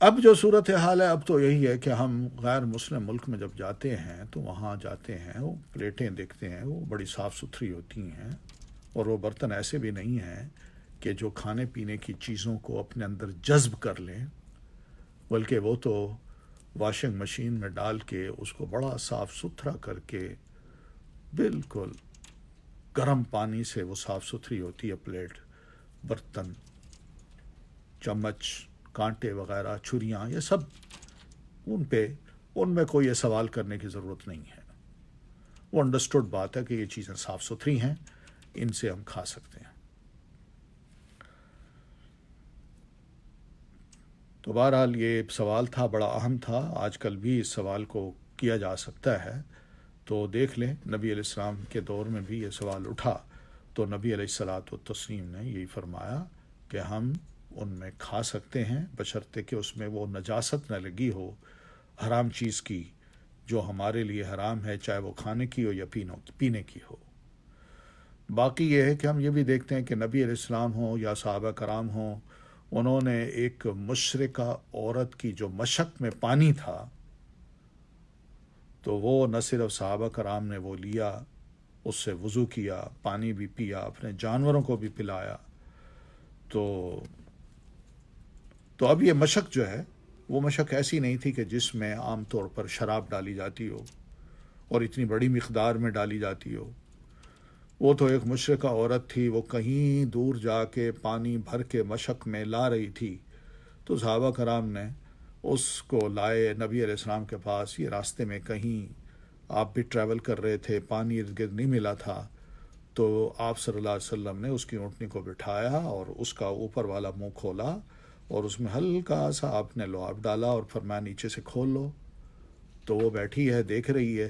اب جو صورتحال ہے اب تو یہی ہے کہ ہم غیر مسلم ملک میں جب جاتے ہیں تو وہاں جاتے ہیں، وہ پلیٹیں دیکھتے ہیں، وہ بڑی صاف ستھری ہوتی ہیں، اور وہ برتن ایسے بھی نہیں ہیں کہ جو کھانے پینے کی چیزوں کو اپنے اندر جذب کر لیں، بلکہ وہ تو واشنگ مشین میں ڈال کے اس کو بڑا صاف ستھرا کر کے بالکل گرم پانی سے وہ صاف ستھری ہوتی ہے پلیٹ، برتن، چمچ، کانٹے وغیرہ، چھریاں، یہ سب ان میں کوئی یہ سوال کرنے کی ضرورت نہیں ہے۔ وہ انڈرسٹوڈ بات ہے کہ یہ چیزیں صاف ستھری ہیں، ان سے ہم کھا سکتے ہیں۔ تو بہرحال یہ سوال تھا، بڑا اہم تھا، آج کل بھی اس سوال کو کیا جا سکتا ہے۔ تو دیکھ لیں نبی علیہ السلام کے دور میں بھی یہ سوال اٹھا تو نبی علیہ الصلاۃ والتسلیم نے یہی فرمایا کہ ہم ان میں کھا سکتے ہیں بشرطے کہ اس میں وہ نجاست نہ لگی ہو حرام چیز کی، جو ہمارے لیے حرام ہے، چاہے وہ کھانے کی ہو یا پینے کی ہو۔ باقی یہ ہے کہ ہم یہ بھی دیکھتے ہیں کہ نبی علیہ السلام ہوں یا صحابہ کرام ہوں، انہوں نے ایک مشرکہ عورت کی جو مشق میں پانی تھا، تو وہ نہ صرف صحابہ کرام نے وہ لیا، اس سے وضو کیا، پانی بھی پیا، اپنے جانوروں کو بھی پلایا۔ تو اب یہ مشق جو ہے وہ مشق ایسی نہیں تھی کہ جس میں عام طور پر شراب ڈالی جاتی ہو اور اتنی بڑی مقدار میں ڈالی جاتی ہو۔ وہ تو ایک مشرکہ عورت تھی، وہ کہیں دور جا کے پانی بھر کے مشق میں لا رہی تھی، تو صحابہ کرام نے اس کو لائے نبی علیہ السلام کے پاس۔ یہ راستے میں کہیں آپ بھی ٹریول کر رہے تھے، پانی ارد گرد نہیں ملا تھا، تو آپ صلی اللہ علیہ وسلم نے اس کی اونٹنی کو بٹھایا اور اس کا اوپر والا منہ کھولا اور اس میں ہلکا سا آپ نے لعاب ڈالا اور فرمایا نیچے سے کھول لو۔ تو وہ بیٹھی ہے، دیکھ رہی ہے،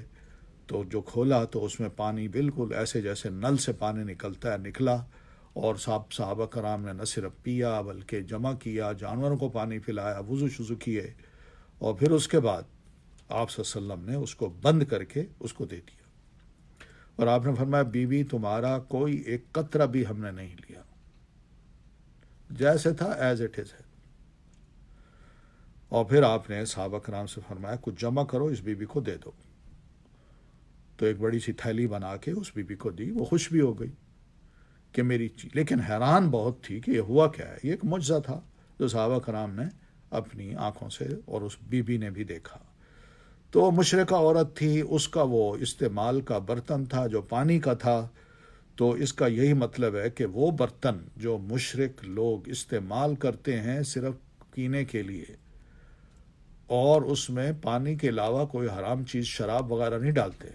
تو جو کھولا تو اس میں پانی بالکل ایسے جیسے نل سے پانی نکلتا ہے نکلا، اور صحابہ کرام نے نہ صرف پیا بلکہ جمع کیا، جانوروں کو پانی پلایا، وضو شضو کیے، اور پھر اس کے بعد آپ صلی اللہ علیہ وسلم نے اس کو بند کر کے اس کو دے دیا، اور آپ نے فرمایا بیوی تمہارا کوئی ایک قطرہ بھی ہم نے نہیں لیا، جیسے تھا ایز اٹ از ہے۔ اور پھر آپ نے صحابہ کرام سے فرمایا کچھ جمع کرو، اس بیوی کو دے دو۔ تو ایک بڑی سی تھیلی بنا کے اس بیوی کو دی، وہ خوش بھی ہو گئی کہ میری چیز، لیکن حیران بہت تھی کہ یہ ہوا کیا ہے۔ یہ ایک معجزہ تھا جو صحابہ کرام نے اپنی آنکھوں سے، اور اس بی بی نے بھی دیکھا۔ تو مشرقہ عورت تھی، اس کا وہ استعمال کا برتن تھا جو پانی کا تھا۔ تو اس کا یہی مطلب ہے کہ وہ برتن جو مشرک لوگ استعمال کرتے ہیں صرف پینے کے لیے، اور اس میں پانی کے علاوہ کوئی حرام چیز شراب وغیرہ نہیں ڈالتے،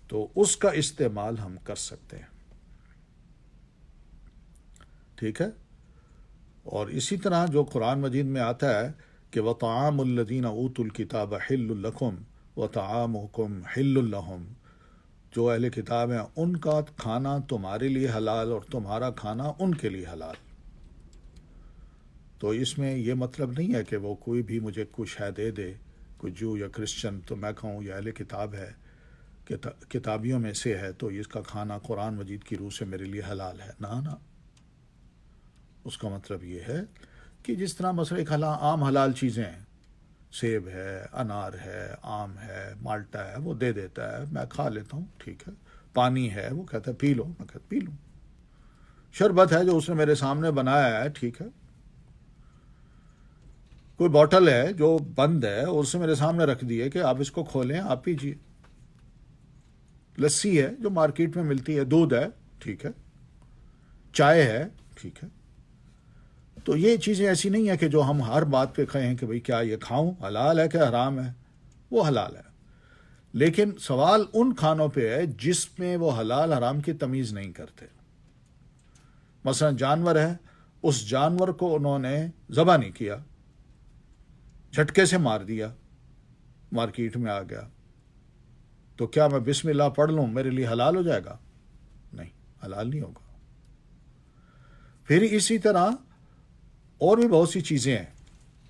تو اس کا استعمال ہم کر سکتے ہیں، ٹھیک ہے۔ اور اسی طرح جو قرآن مجید میں آتا ہے کہ وَطَعَامُ الَّذِينَ أُوتُوا الْكِتَابَ حِلٌّ لَكُمْ وَطَعَامُكُمْ حِلٌّ لَهُمْ، جو اہل کتاب ہیں ان کا کھانا تمہارے لیے حلال اور تمہارا کھانا ان کے لیے حلال۔ تو اس میں یہ مطلب نہیں ہے کہ وہ کوئی بھی مجھے کچھ ہے دے دے، کوئی جو یا کرسچن، تو میں کہوں یہ اہل کتاب ہے، کتابیوں میں سے ہے، تو اس کا کھانا قرآن مجید کی روح سے میرے لیے حلال ہے۔ نہ، اس کا مطلب یہ ہے کہ جس طرح مثلا ایک عام حلال چیزیں ہیں، سیب ہے، انار ہے، آم ہے، مالٹا ہے، وہ دے دیتا ہے، میں کھا لیتا ہوں، ٹھیک ہے۔ پانی ہے، وہ کہتا ہے پی لو، میں کہتا پی لوں۔ شربت ہے جو اس نے میرے سامنے بنایا ہے، ٹھیک ہے۔ کوئی بوٹل ہے جو بند ہے اور اس نے میرے سامنے رکھ دی ہے کہ آپ اس کو کھولیں، آپ پیجیے۔ لسی ہے جو مارکیٹ میں ملتی ہے، دودھ ہے، ٹھیک ہے، چائے ہے، ٹھیک ہے۔ تو یہ چیزیں ایسی نہیں ہے کہ جو ہم ہر بات پہ کہیں کہ بھئی کیا یہ کھاؤں، حلال ہے کہ حرام ہے، وہ حلال ہے۔ لیکن سوال ان کھانوں پہ ہے جس میں وہ حلال حرام کی تمیز نہیں کرتے۔ مثلا جانور ہے، اس جانور کو انہوں نے ذبح نہیں کیا، جھٹکے سے مار دیا، مارکیٹ میں آ گیا، تو کیا میں بسم اللہ پڑھ لوں میرے لیے حلال ہو جائے گا؟ نہیں، حلال نہیں ہوگا۔ پھر اسی طرح اور بھی بہت سی چیزیں ہیں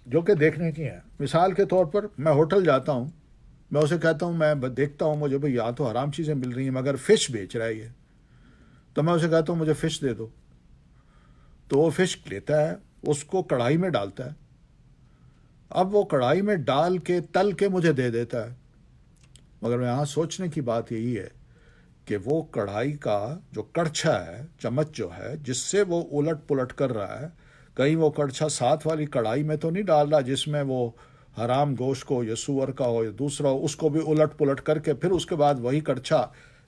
جو کہ دیکھنے کی ہیں۔ مثال کے طور پر میں ہوٹل جاتا ہوں، میں اسے کہتا ہوں، میں دیکھتا ہوں مجھے بھئی یہاں تو حرام چیزیں مل رہی ہیں مگر فش بیچ رہا ہے یہ، تو میں اسے کہتا ہوں مجھے فش دے دو، تو وہ فش لیتا ہے، اس کو کڑھائی میں ڈالتا ہے، اب وہ کڑھائی میں ڈال کے تل کے مجھے دے دیتا ہے، مگر یہاں سوچنے کی بات یہی ہے کہ وہ کڑھائی کا جو کڑچھا ہے، چمچ جو ہے جس سے وہ الٹ پلٹ کر رہا ہے، کہیں وہ کڑچھا ساتھ والی کڑھائی میں تو نہیں ڈال رہا جس میں وہ حرام گوشت کو یا سور کا ہو یا دوسرا ہو، اس کو بھی الٹ پلٹ کر کے پھر اس کے بعد وہی کڑچھا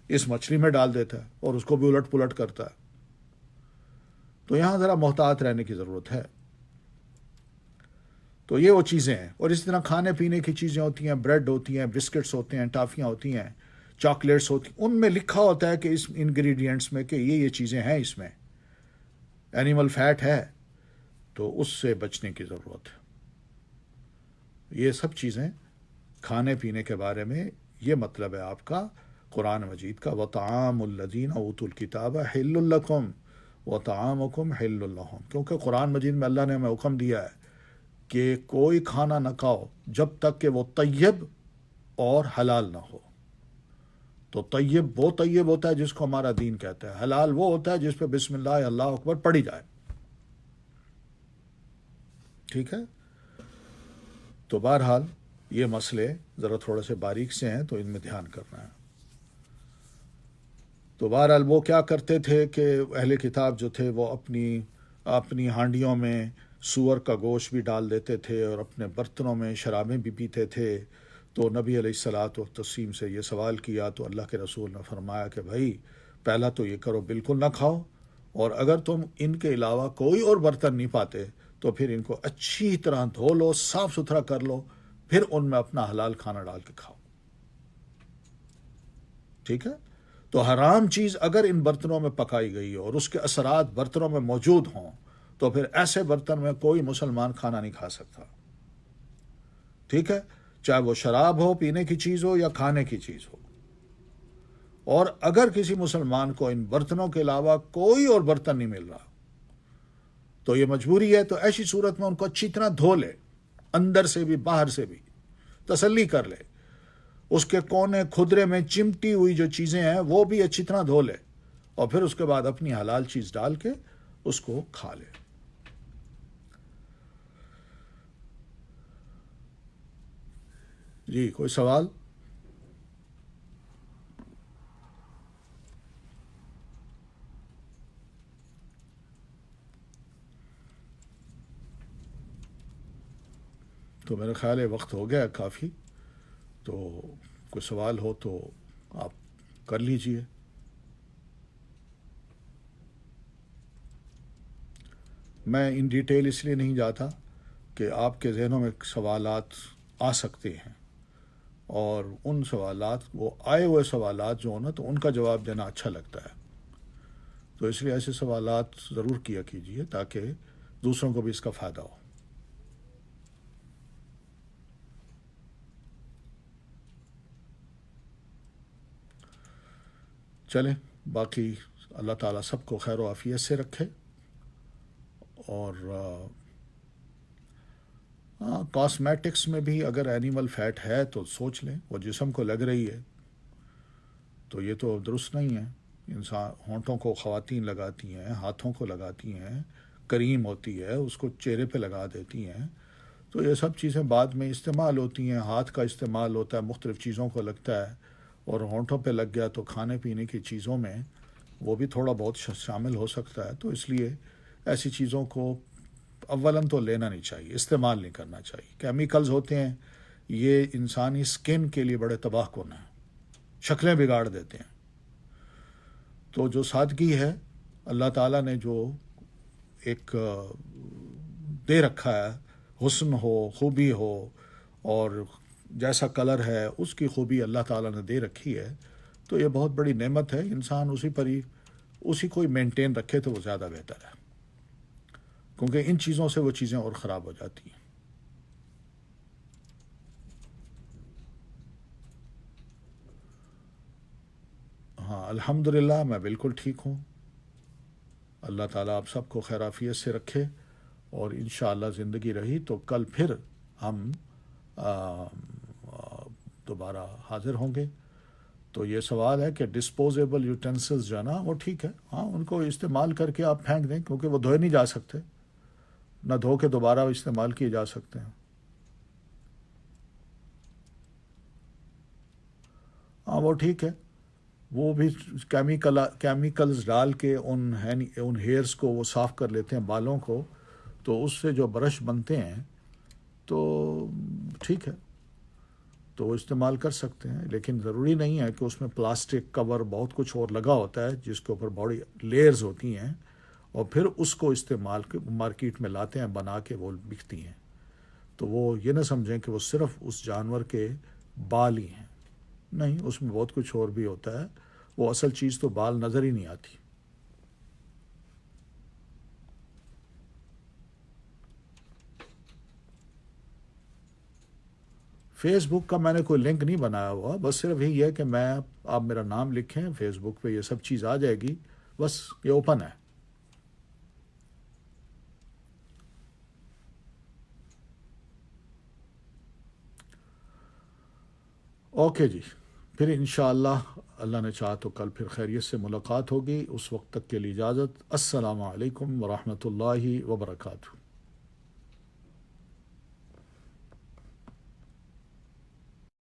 اس مچھلی میں ڈال دیتا ہے اور اس کو بھی الٹ پلٹ کرتا ہے۔ تو یہاں ذرا محتاط رہنے کی ضرورت ہے۔ تو یہ وہ چیزیں ہیں، اور اسی طرح کھانے پینے کی چیزیں ہوتی ہیں، بریڈ ہوتی ہیں، بسکٹس ہوتے ہیں، ٹافیاں ہوتی ہیں، چاکلیٹس ہوتی ہیں، ان میں لکھا ہوتا ہے کہ اس انگریڈینٹس میں کہ یہ چیزیں ہیں، اس میں اینیمل فیٹ ہے، تو اس سے بچنے کی ضرورت ہے۔ یہ سب چیزیں کھانے پینے کے بارے میں یہ مطلب ہے آپ کا قرآن مجید کا وَطَعَامُ الَّذِينَ أُوتُوا الْكِتَابَ حِلٌّ لَكُمْ وَطَعَامُكُمْ حِلٌّ لَهُمْ، کیونکہ قرآن مجید میں اللہ نے ہمیں حکم دیا ہے کہ کوئی کھانا نہ کھاؤ جب تک کہ وہ طیب اور حلال نہ ہو۔ تو طیب وہ طیب ہوتا ہے جس کو ہمارا دین کہتا ہے، حلال وہ ہوتا ہے جس پہ بسم اللہ اللہ اکبر پڑھی جائے، ٹھیک ہے۔ تو بہرحال یہ مسئلے ذرا تھوڑے سے باریک سے ہیں، تو ان میں دھیان کرنا ہے۔ تو بہرحال وہ کیا کرتے تھے کہ اہل کتاب جو تھے وہ اپنی ہانڈیوں میں سور کا گوشت بھی ڈال دیتے تھے اور اپنے برتنوں میں شرابیں بھی پیتے تھے۔ تو نبی علیہ الصلاۃ والتسلیم سے یہ سوال کیا تو اللہ کے رسول نے فرمایا کہ بھائی پہلا تو یہ کرو بالکل نہ کھاؤ، اور اگر تم ان کے علاوہ کوئی اور برتن نہیں پاتے تو پھر ان کو اچھی طرح دھو لو، صاف ستھرا کر لو، پھر ان میں اپنا حلال کھانا ڈال کے کھاؤ، ٹھیک ہے۔ تو حرام چیز اگر ان برتنوں میں پکائی گئی اور اس کے اثرات برتنوں میں موجود ہوں تو پھر ایسے برتن میں کوئی مسلمان کھانا نہیں کھا سکتا، ٹھیک ہے، چاہے وہ شراب ہو، پینے کی چیز ہو یا کھانے کی چیز ہو۔ اور اگر کسی مسلمان کو ان برتنوں کے علاوہ کوئی اور برتن نہیں مل رہا تو یہ مجبوری ہے، تو ایسی صورت میں ان کو اچھی طرح دھو لے، اندر سے بھی باہر سے بھی تسلی کر لے، اس کے کونے کھدرے میں چمٹی ہوئی جو چیزیں ہیں وہ بھی اچھی طرح دھو لے، اور پھر اس کے بعد اپنی حلال چیز ڈال کے اس کو کھا لے۔ جی کوئی سوال؟ تو میرا خیال ہے وقت ہو گیا کافی، تو کوئی سوال ہو تو آپ کر لیجئے۔ میں ان ڈیٹیل اس لیے نہیں جاتا کہ آپ کے ذہنوں میں سوالات آ سکتے ہیں، اور ان سوالات، وہ آئے ہوئے سوالات جو ہونا، تو ان کا جواب دینا اچھا لگتا ہے، تو اس لیے ایسے سوالات ضرور کیا کیجیے تاکہ دوسروں کو بھی اس کا فائدہ ہو۔ چلیں، باقی اللہ تعالیٰ سب کو خیر و عافیت سے رکھے، اور کاسمیٹکس میں بھی اگر اینیمل فیٹ ہے تو سوچ لیں، وہ جسم کو لگ رہی ہے تو یہ تو درست نہیں ہے۔ انسان ہونٹوں کو خواتین لگاتی ہیں، ہاتھوں کو لگاتی ہیں، کریم ہوتی ہے اس کو چہرے پہ لگا دیتی ہیں، تو یہ سب چیزیں بعد میں استعمال ہوتی ہیں، ہاتھ کا استعمال ہوتا ہے، مختلف چیزوں کو لگتا ہے، اور ہونٹوں پہ لگ گیا تو کھانے پینے کی چیزوں میں وہ بھی تھوڑا بہت شامل ہو سکتا ہے، تو اس لیے ایسی چیزوں کو اولاً تو لینا نہیں چاہیے، استعمال نہیں کرنا چاہیے۔ کیمیکلز ہوتے ہیں، یہ انسانی سکن کے لیے بڑے تباہ کن ہیں، شکلیں بگاڑ دیتے ہیں۔ تو جو سادگی ہے، اللہ تعالیٰ نے جو ایک دے رکھا ہے، حسن ہو، خوبی ہو، اور جیسا کلر ہے اس کی خوبی اللہ تعالیٰ نے دے رکھی ہے، تو یہ بہت بڑی نعمت ہے، انسان اسی کو ہی مینٹین رکھے تو وہ زیادہ بہتر ہے، کیونکہ ان چیزوں سے وہ چیزیں اور خراب ہو جاتی ہیں۔ ہاں، الحمدللہ میں بالکل ٹھیک ہوں، اللہ تعالیٰ آپ سب کو خیر عافیت سے رکھے، اور انشاءاللہ زندگی رہی تو کل پھر ہم دوبارہ حاضر ہوں گے۔ تو یہ سوال ہے کہ ڈسپوزیبل یوٹینسلز جو ہے نا، وہ ٹھیک ہے، ہاں ان کو استعمال کر کے آپ پھینک دیں، کیونکہ وہ دھوئے نہیں جا سکتے، نہ دھو کے دوبارہ استعمال کیے جا سکتے ہیں۔ ہاں وہ ٹھیک ہے، وہ بھی کیمیکلز ڈال کے ان ہیئرز کو وہ صاف کر لیتے ہیں، بالوں کو، تو اس سے جو برش بنتے ہیں تو ٹھیک ہے، تو وہ استعمال کر سکتے ہیں، لیکن ضروری نہیں ہے کہ اس میں پلاسٹک کور بہت کچھ اور لگا ہوتا ہے جس کے اوپر بڑی لیئرز ہوتی ہیں، اور پھر اس کو استعمال مارکیٹ میں لاتے ہیں بنا کے، وہ بکتی ہیں، تو وہ یہ نہ سمجھیں کہ وہ صرف اس جانور کے بال ہی ہیں، نہیں، اس میں بہت کچھ اور بھی ہوتا ہے، وہ اصل چیز تو بال نظر ہی نہیں آتی۔ فیس بک کا میں نے کوئی لنک نہیں بنایا ہوا، بس صرف یہی ہے کہ آپ میرا نام لکھیں فیس بک پہ، یہ سب چیز آ جائے گی، بس یہ اوپن ہے۔ اوکے جی، پھر انشاءاللہ اللہ نے چاہا تو کل پھر خیریت سے ملاقات ہوگی، اس وقت تک کے لیے اجازت، السلام علیکم ورحمۃ اللہ وبرکاتہ۔